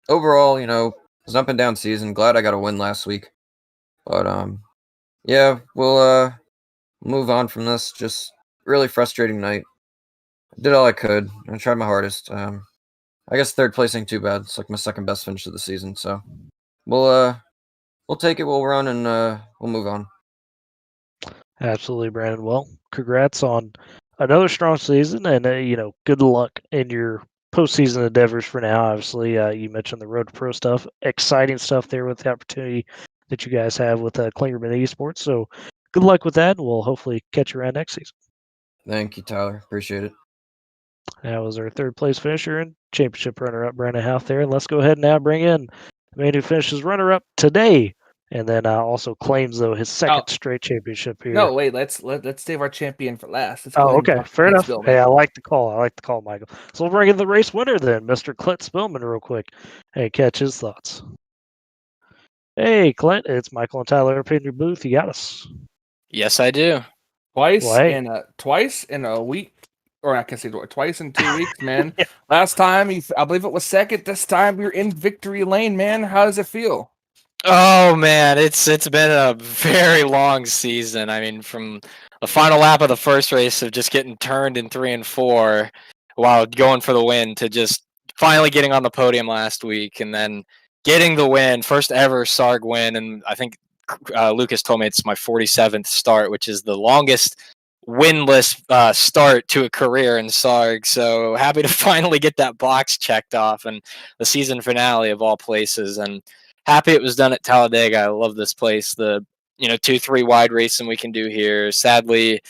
Overall, it was an up and down season. Glad I got a win last week. But, yeah, we'll move on from this. Just really frustrating night. I did all I could. I tried my hardest. I guess 3rd place ain't too bad. It's like my 2nd best finish of the season. So we'll take it. We'll run and we'll move on. Absolutely, Brandon. Well, congrats on another strong season, and good luck in your postseason endeavors for now. Obviously, you mentioned the Road to Pro stuff, exciting stuff there with the opportunity that you guys have with Klingerman Esports. So, good luck with that, and we'll hopefully catch you around next season. Thank you, Tyler. Appreciate it. That was our 3rd place finisher and championship runner-up, Brandon Houth there. And let's go ahead and now bring in the man who finishes runner-up today, and then also claims though his 2nd straight championship here. No, wait. Let's save our champion for last. Let's go Oh, ahead and okay. talk Fair Clint enough. Spillman. Hey, I like the call, Michael. So we'll bring in the race winner then, Mr. Clint Spillman, real quick, and catch his thoughts. Hey, Clint, it's Michael and Tyler up in your booth. You got us. Yes, I do. Twice Well, hey. in a week, or I can say twice in 2 weeks, man. Last time, I believe it was 2nd. This time, you're in victory lane, man. How does it feel? Oh man, it's been a very long season. I mean, from the final lap of the first race of just getting turned in 3 and 4 while going for the win to just finally getting on the podium last week and then getting the win, first ever SARG win. And I think Lucas told me it's my 47th start, which is the longest winless start to a career in SARG. So happy to finally get that box checked off and the season finale of all places. And happy it was done at Talladega. I love this place. The 2-3 wide racing we can do here. Sadly,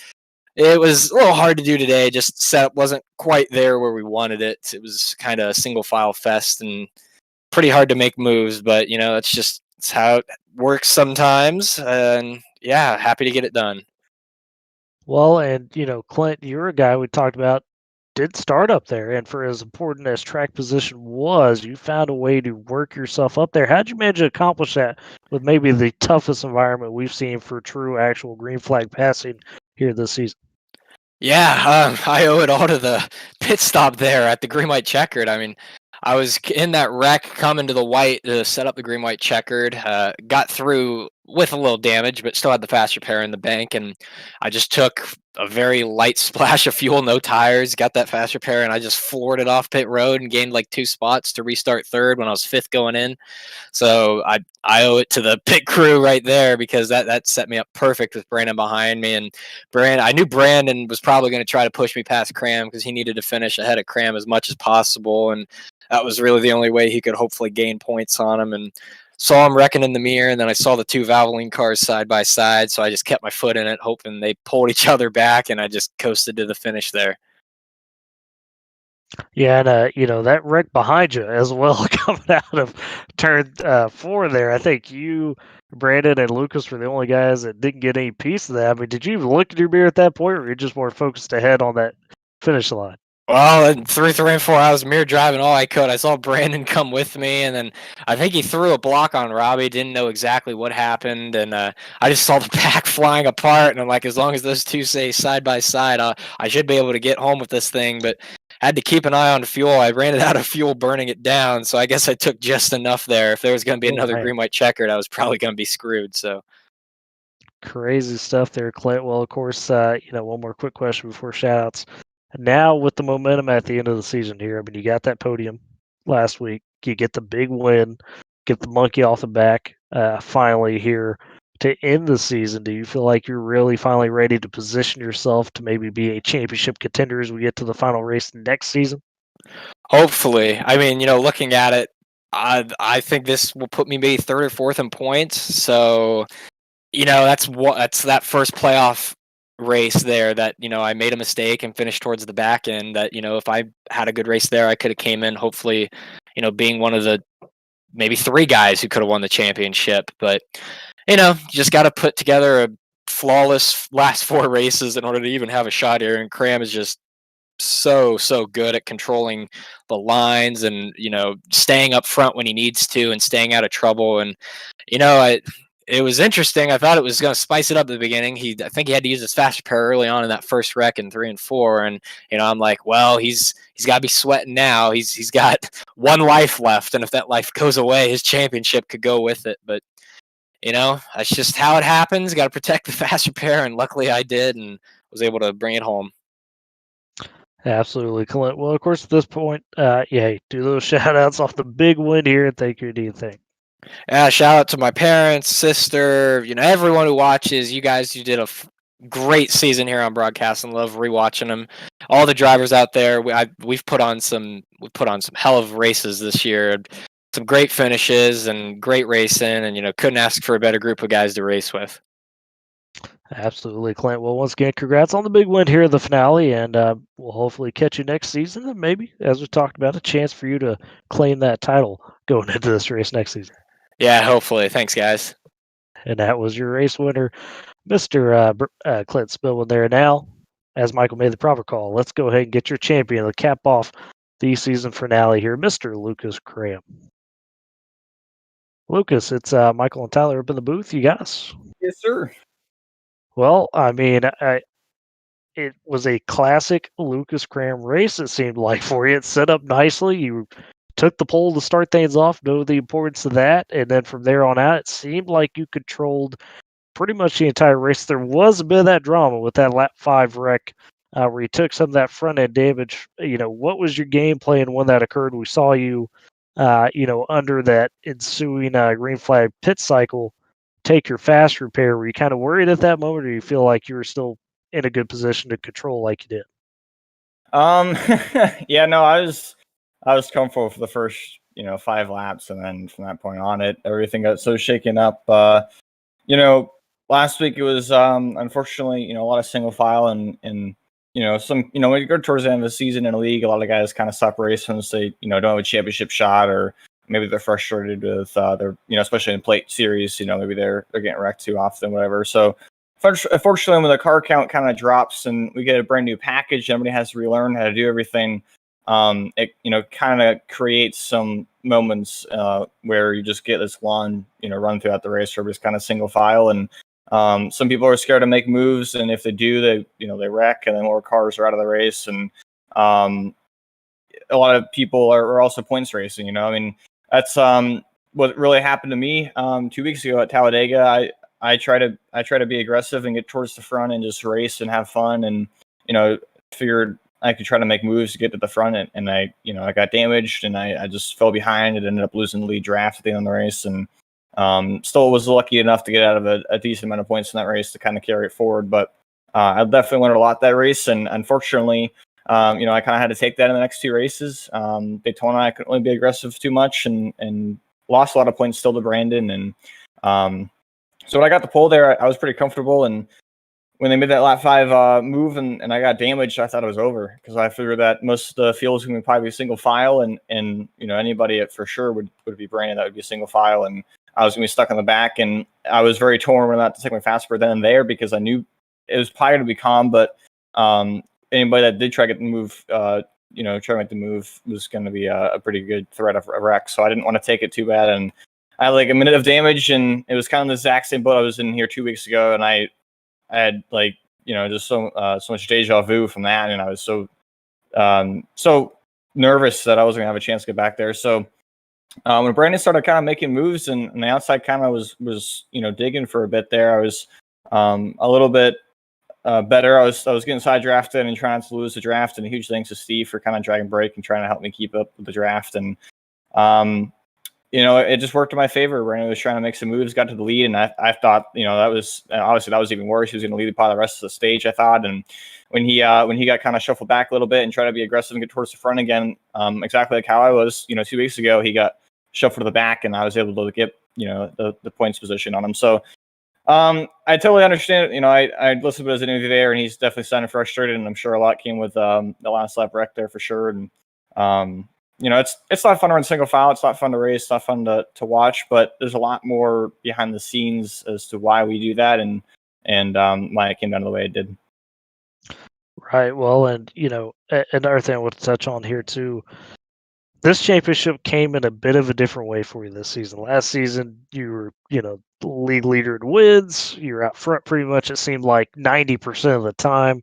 it was a little hard to do today. Just setup wasn't quite there where we wanted it. It was kind of a single file fest and pretty hard to make moves. But it's how it works sometimes. And yeah, happy to get it done. Well, and Clint, you're a guy we talked about did start up there, and for as important as track position was, you found a way to work yourself up there. How'd you manage to accomplish that with maybe the toughest environment we've seen for true actual green flag passing here this season? Yeah, I owe it all to the pit stop there at the green white checkered. I mean, I was in that wreck coming to the white to set up the green white checkered. Got through with a little damage, but still had the fast repair in the bank. And I just took a very light splash of fuel, no tires, got that fast repair, and I just floored it off pit road and gained like 2 spots to restart 3rd when I was 5th going in. So I owe it to the pit crew right there because that set me up perfect with Brandon behind me. And I knew Brandon was probably going to try to push me past Cram because he needed to finish ahead of Cram as much as possible. And that was really the only way he could hopefully gain points on him. And saw him wrecking in the mirror, and then I saw the 2 Valvoline cars side by side, so I just kept my foot in it, hoping they pulled each other back, and I just coasted to the finish there. Yeah, and that wreck behind you as well, coming out of turn 4 there. I think you, Brandon, and Lucas were the only guys that didn't get any piece of that. I mean, did you even look at your mirror at that point, or were you just more focused ahead on that finish line? Well, in 3 and 4, I was mirror driving all I could. I saw Brandon come with me, and then I think he threw a block on Robbie. Didn't know exactly what happened, and I just saw the pack flying apart. And I'm like, as long as those 2 stay side by side, I should be able to get home with this thing. But had to keep an eye on fuel. I ran it out of fuel, burning it down. So I guess I took just enough there. If there was going to be another green white checkered, I was probably going to be screwed. So crazy stuff there, Clint. Well, of course, one more quick question before shoutouts. Now, with the momentum at the end of the season here, I mean, you got that podium last week. You get the big win, get the monkey off the back finally here to end the season. Do you feel like you're really finally ready to position yourself to maybe be a championship contender as we get to the final race next season? hopefully, I mean, looking at it, I think this will put me maybe 3rd or 4th in points. So, that's that first playoff race there that I made a mistake and finished towards the back end. That if I had a good race there, I could have came in hopefully, being one of the maybe 3 guys who could have won the championship. But you just got to put together a flawless last 4 races in order to even have a shot here. And Cram is just so good at controlling the lines and staying up front when he needs to and staying out of trouble. And it was interesting. I thought it was going to spice it up at the beginning. I think he had to use his fast repair early on in that first wreck in 3 and 4. And I'm like, well, he's got to be sweating now. He's got one life left, and if that life goes away, his championship could go with it. But that's just how it happens. Got to protect the fast repair, and luckily I did and was able to bring it home. Absolutely, Clint. Well, of course, at this point, do those shout outs off the big win here and thank you. Do you think? Yeah, shout out to my parents, sister, everyone who watches. You guys, you did a great season here on broadcast and love rewatching them. All the drivers out there, we've put on some hell of races this year. Some great finishes and great racing, and couldn't ask for a better group of guys to race with. Absolutely, Clint. Well, once again, congrats on the big win here at the finale, and we'll hopefully catch you next season. And maybe, as we talked about, a chance for you to claim that title going into this race next season. Yeah, hopefully. Thanks, guys. And that was your race winner, Mr. Clint Spillman there. Now, as Michael made the proper call, let's go ahead and get your champion to cap off the season finale here, Mr. Lucas Cram. Lucas, it's Michael and Tyler up in the booth. You got us? Yes, sir. Well, I mean, it was a classic Lucas Cram race, it seemed like, for you. It set up nicely. You took the pole to start things off, know the importance of that, and then from there on out, it seemed like you controlled pretty much the entire race. There was a bit of that drama with that lap 5 wreck where you took some of that front end damage. What was your game plan when that occurred? We saw you, under that ensuing green flag pit cycle, take your fast repair. Were you kind of worried at that moment, or you feel like you were still in a good position to control like you did? Yeah, no, I was comfortable for the first 5 laps, and then from that point on, everything got so shaken up. Last week it was unfortunately a lot of single file and some when you go towards the end of the season in a league, a lot of guys kind of stop racing and say don't have a championship shot, or maybe they're frustrated with their especially in plate series, maybe they're getting wrecked too often, whatever. So unfortunately, when the car count kind of drops and we get a brand new package, everybody has to relearn how to do everything. It kind of creates some moments where you just get this long run throughout the race where everybody's kind of single file, and some people are scared to make moves, and if they do, they wreck, and then more cars are out of the race. And a lot of people are also points racing. I mean, that's what really happened to me 2 weeks ago at Talladega. I try to be aggressive and get towards the front and just race and have fun, and figured I could try to make moves to get to the front, and I got damaged, and I just fell behind and ended up losing the lead draft at the end of the race, and still was lucky enough to get out of a decent amount of points in that race to kind of carry it forward. But I definitely learned a lot that race, and unfortunately, I kind of had to take that in the next 2 races. Daytona, I couldn't really be aggressive too much, and lost a lot of points still to Brandon. And so when I got the pole there, I was pretty comfortable. And when they made that lap 5 move and I got damaged, I thought it was over, because I figured that most of the field was going to probably be single file, and anybody for sure would be Brandon. That would be a single file, and I was going to be stuck in the back. And I was very torn when I had to take my fast repair then and there, because I knew it was probably going to be calm, but anybody that did try to get the move, try to make the move, was going to be a pretty good threat of a wreck. So I didn't want to take it too bad, and I had like a minute of damage, and it was kind of the exact same boat I was in here 2 weeks ago, and I had just so much deja vu from that, and I was so nervous that I wasn't gonna have a chance to get back there. So when Brandon started kind of making moves, and the outside kind of was digging for a bit there, I was a little bit better. I was getting side drafted and trying to lose the draft, and a huge thanks to Steve for kind of dragging break and trying to help me keep up with the draft. And it just worked in my favor. Brandon was trying to make some moves, got to the lead, and I thought, that was obviously that was even worse. He was going to lead the rest of the stage, I thought. And when he got kind of shuffled back a little bit and tried to be aggressive and get towards the front again, exactly like how I was, 2 weeks ago, he got shuffled to the back, and I was able to get the points position on him. So I totally understand it. I listened to his interview there, and he's definitely sounding frustrated, and I'm sure a lot came with the last lap wreck there for sure. And it's not fun to run single file. It's not fun to race. It's not fun to watch. But there's a lot more behind the scenes as to why we do that, and why it came down to the way it did. Right. Well, and another thing I want to touch on here too. This championship came in a bit of a different way for you this season. Last season, you were, the league leader in wins. You were out front pretty much. It seemed like 90% of the time.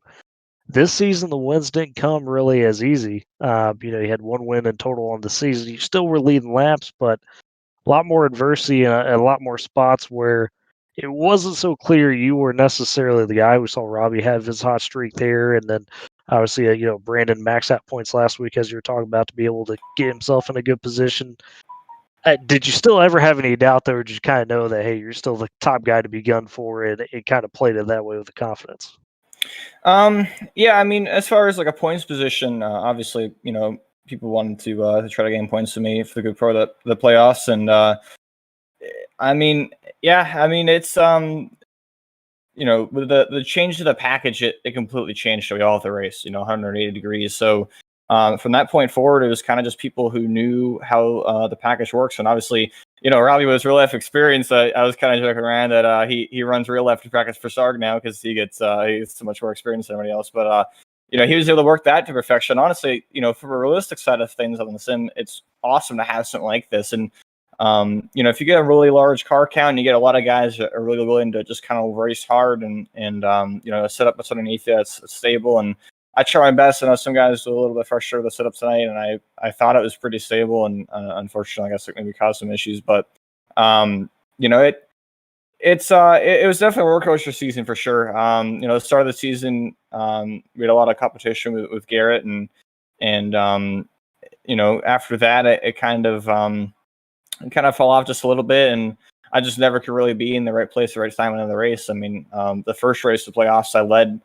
This season, the wins didn't come really as easy. You had one win in total on the season. You still were leading laps, but a lot more adversity and a lot more spots where it wasn't so clear you were necessarily the guy. We saw Robbie have his hot streak there, and then obviously, Brandon maxed out points last week, as you were talking about, to be able to get himself in a good position. Did you still ever have any doubt, though, or did you kind of know that, hey, you're still the top guy to be gunned for, and it kind of played it that way with the confidence? Yeah, I mean, as far as like a points position, obviously, people wanted to try to gain points to me for the good part of the playoffs, and I mean, yeah, I mean, it's with the change to the package, it completely changed all the race, 180 degrees. So from that point forward, it was kind of just people who knew how the package works, and obviously, Robbie was real life experience. I was kind of joking around that he runs real life practice for SARG now because he gets so much more experience than everybody else. But he was able to work that to perfection. Honestly, from a realistic side of things on the sim, it's awesome to have something like this. And if you get a really large car count and you get a lot of guys that are really willing to just kind of race hard and set up what's underneath you that's stable. And I try my best. I know some guys were a little bit frustrated with the setup tonight, and I thought it was pretty stable. And unfortunately, I guess it maybe caused some issues. But it was definitely a roller coaster season for sure. The start of the season, we had a lot of competition with Garrett, and after that, it kind of fell off just a little bit, and I just never could really be in the right place at the right time in the race. I mean, the first race of the playoffs, I led,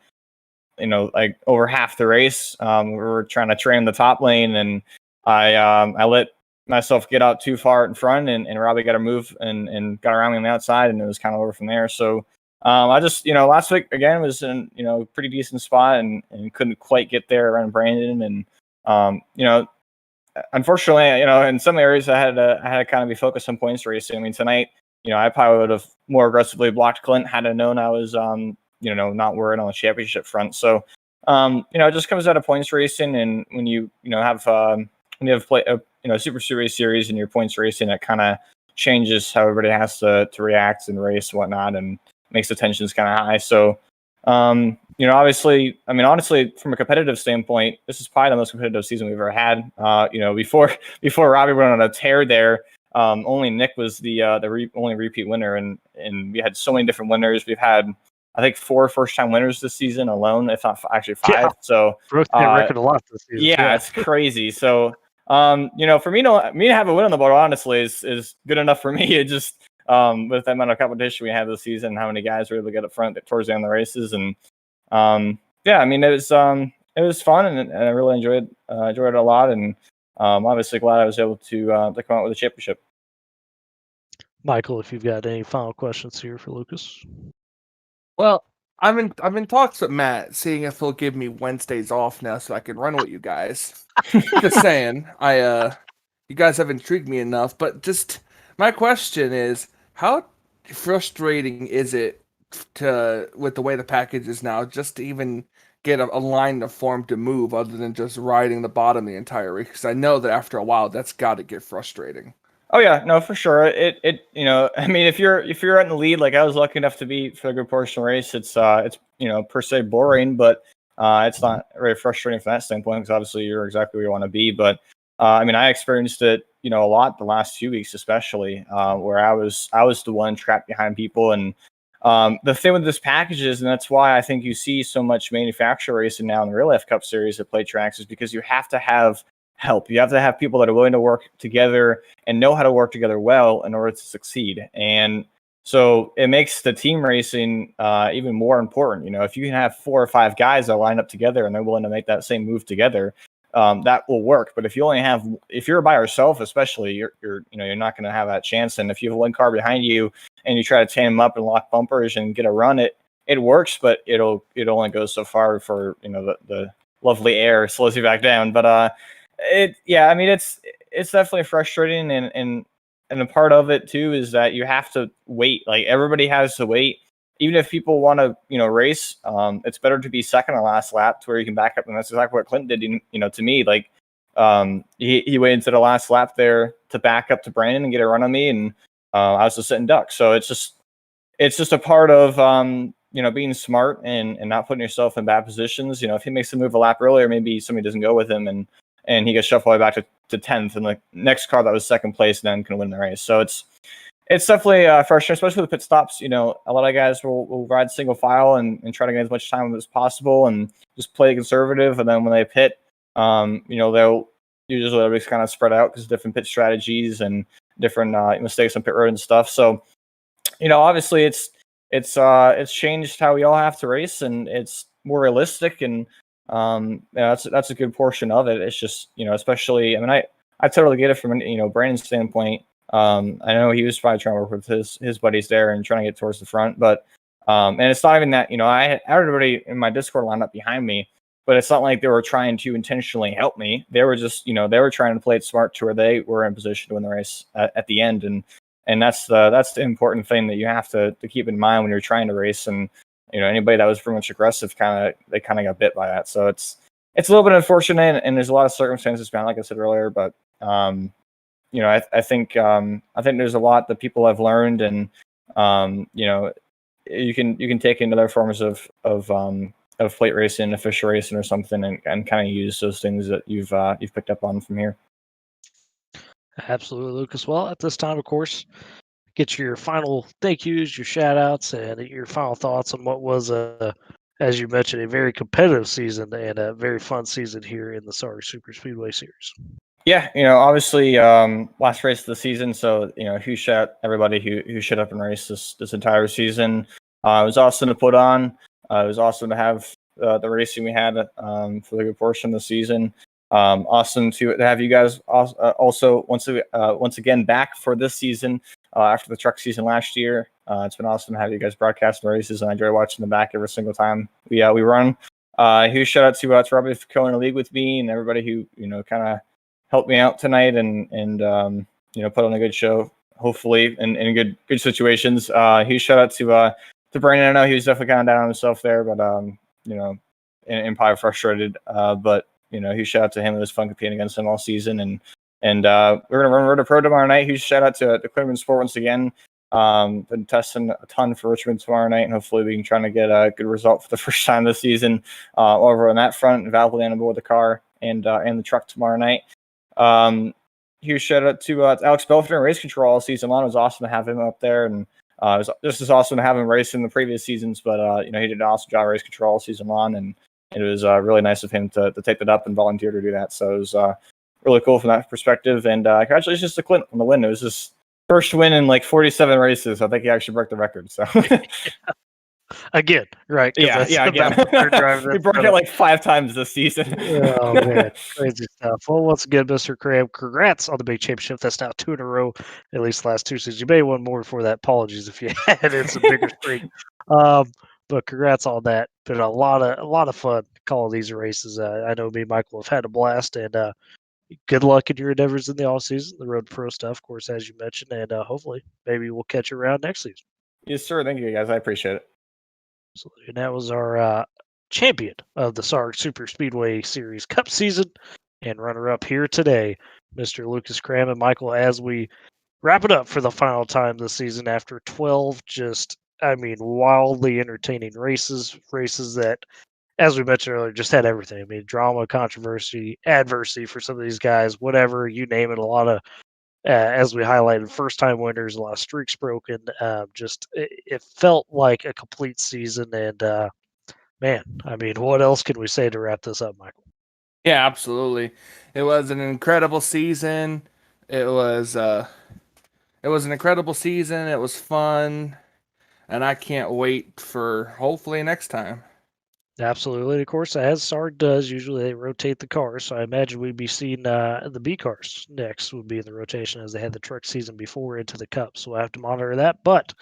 like over half the race. We were trying to train the top lane, and I let myself get out too far in front, and Robbie got a move and got around me on the outside, and it was kind of over from there. So I just, last week again was in, pretty decent spot and couldn't quite get there around Brandon, and unfortunately, in some areas I had to kind of be focused on points racing. I mean, tonight, I probably would have more aggressively blocked Clint had I known I was, not worried on the championship front. So, it just comes out of points racing, and when you have play a Super Speedway series and your points racing, it kind of changes how everybody has to react and race and whatnot, and makes the tensions kind of high. So, obviously, I mean, honestly, from a competitive standpoint, this is probably the most competitive season we've ever had. Before Robbie went on a tear there, only Nick was the only repeat winner, and we had so many different winners. We've had, I think, 4 first-time winners this season alone, if not actually 5. Yeah. So Broke that record a lot this season. Yeah, it's crazy. So, for me to have a win on the board, honestly, is good enough for me. It just with the amount of competition we had this season, how many guys were able to get up front towards the end of the races, and yeah, I mean, it was fun, and I really enjoyed it a lot, and obviously glad I was able to come out with a championship. Michael, if you've got any final questions here for Lucas. Well, I'm in talks with Matt, seeing if he'll give me Wednesdays off now so I can run with you guys. Just saying, you guys have intrigued me enough. But just my question is, how frustrating is it with the way the package is now, just to even get a line to form to move, other than just riding the bottom the entire race? Because I know that after a while, that's got to get frustrating. Oh yeah, no, for sure. It I mean, if you're in the lead, like I was lucky enough to be for a good portion of the race, it's per se boring, but it's not very frustrating from that standpoint, because obviously you're exactly where you want to be. But I mean, I experienced it, a lot the last few weeks, especially where I was the one trapped behind people. And the thing with this package is, and that's why I think you see so much manufacturer racing now in the Real Life Cup series that play tracks, is because you have to have help. You have to have people that are willing to work together and know how to work together well in order to succeed. And so it makes the team racing even more important. If you can have 4 or 5 guys that line up together and they're willing to make that same move together, that will work. But if you're by yourself, especially, you're not going to have that chance. And if you have one car behind you and you try to tandem up and lock bumpers and get a run, it works, but it only goes so far before the lovely air slows you back down. But I mean, it's definitely frustrating, and a part of it too is that you have to wait. Like, everybody has to wait, even if people want to, race, it's better to be second or last lap to where you can back up. And that's exactly what Clinton did, to me. Like, he waited to the last lap there to back up to Brandon and get a run on me. And I was just sitting duck. So it's just a part of, being smart and not putting yourself in bad positions. If he makes the move a lap earlier, maybe somebody doesn't go with him and he gets shuffled way back to 10th, and the next car that was second place then can win the race. So it's definitely frustrating, especially with the pit stops. A lot of guys will ride single file and try to get as much time as possible and just play conservative. And then when they pit, they'll usually everybody's kind of spread out because of different pit strategies and different mistakes on pit road and stuff. So, obviously it's changed how we all have to race, and it's more realistic, and that's a good portion of it. It's just, especially, I mean, I totally get it from Brandon's standpoint. I know he was probably trying to work with his buddies there and trying to get towards the front, but and it's not even that, I had everybody in my Discord lined up behind me, but it's not like they were trying to intentionally help me. They were just, they were trying to play it smart to where they were in position to win the race at the end. And that's the important thing that you have to keep in mind when you're trying to race. And, anybody that was pretty much aggressive, they kind of got bit by that. So it's a little bit unfortunate, and there's a lot of circumstances behind, like I said earlier, but, I think there's a lot that people have learned, and you can take into other forms of plate racing, official racing, or something, and kind of use those things that you've picked up on from here. Absolutely, Lucas. Well, at this time, of course, get your final thank yous, your shout outs, and your final thoughts on what was, as you mentioned, a very competitive season and a very fun season here in the SARG Super Speedway Series. Yeah, obviously, last race of the season, so huge shout everybody who showed up and raced this entire season. It was awesome to put on. It was awesome to have the racing we had for the good portion of the season. Awesome to have you guys also once again back for this season after the truck season last year. It's been awesome to have you guys broadcast the races, and I enjoy watching them back every single time we run. Huge shout out to Robbie for going the league with me and everybody who kind of helped me out tonight and put on a good show, hopefully in good situations. Huge shout out to Brandon. I know he was definitely kind of down on himself there, but and probably frustrated. But huge shout out to him. It was fun competing against him all season, and we're gonna run Road to Pro tomorrow night. Huge shout out to Cleveland Sport once again. Been testing a ton for Richmond tomorrow night, and hopefully we can try to get a good result for the first time this season over on that front. And Val will land aboard the car and the truck tomorrow night. Huge shout out to Alex Belford in race control all season long. It was awesome to have him up there, and it was just as awesome to have him race in the previous seasons. But he did an awesome job race control all season long, and it was really nice of him to take that up and volunteer to do that. So it was really cool from that perspective. And congratulations to Clint on the win. It was his first win in like 47 races. I think he actually broke the record. So Again, right? Yeah, again. We broke it like 5 times this season. Oh man, crazy stuff. Well, once again, Mr. Cram, congrats on the big championship. That's now 2 in a row, at least the last 2 seasons. You may have won more before that. Apologies if you had it's a bigger streak. But congrats on that. Been a lot of fun calling these races. I know me and Michael have had a blast, and good luck in your endeavors in the off season, the Road to Pro stuff, of course, as you mentioned, and hopefully maybe we'll catch you around next season. Yes, sir. Thank you, guys. I appreciate it. And that was our champion of the SARG Super Speedway Series Cup season and runner-up here today, Mr. Lucas Cram. And Michael, as we wrap it up for the final time this season after 12 wildly entertaining races that, as we mentioned earlier, just had everything. I mean, drama, controversy, adversity for some of these guys, whatever, you name it. A lot of, as we highlighted, first-time winners, a lot of streaks broken. It felt like a complete season. And, man, I mean, what else can we say to wrap this up, Michael? Yeah, absolutely. It was an incredible season. It was an incredible season. It was fun. And I can't wait for hopefully next time. Absolutely. Of course, as SARG does, usually they rotate the cars. So I imagine we'd be seeing the B cars next would be in the rotation as they had the truck season before into the Cup. So we'll have to monitor that. But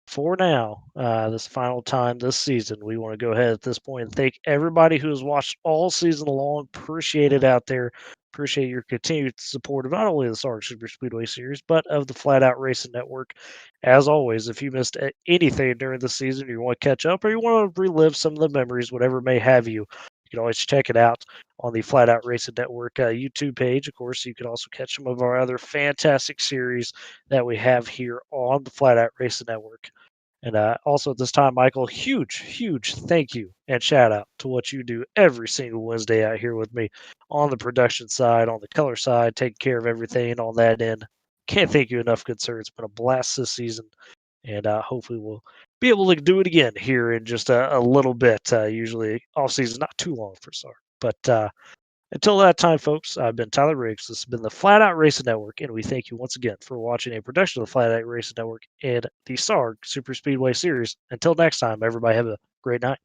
for now, this final time this season, we want to go ahead at this point and thank everybody who has watched all season long. Appreciate it out there. appreciate your continued support of not only the SARG Super Speedway Series, but of the Flatout Racing Network. As always, if you missed anything during the season, you want to catch up, or you want to relive some of the memories, whatever may have you, you can always check it out on the Flatout Racing Network YouTube page. Of course, you can also catch some of our other fantastic series that we have here on the Flatout Racing Network. And also at this time, Michael, huge thank you and shout out to what you do every single Wednesday out here with me on the production side, on the color side, taking care of everything on that end. Can't thank you enough, good sir. It's been a blast this season, and hopefully we'll be able to do it again here in just a little bit. Usually off season, not too long for SAR. But until that time, folks, I've been Tyler Riggs. This has been the Flatout Racing Network, and we thank you once again for watching a production of the Flatout Racing Network and the SARG Super Speedway Series. Until next time, everybody have a great night.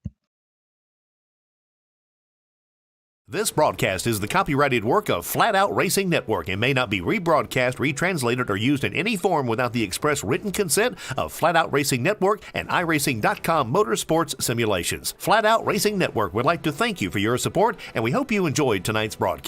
This broadcast is the copyrighted work of Flatout Racing Network and may not be rebroadcast, retranslated, or used in any form without the express written consent of Flatout Racing Network and iRacing.com Motorsports Simulations. Flatout Racing Network would like to thank you for your support, and we hope you enjoyed tonight's broadcast.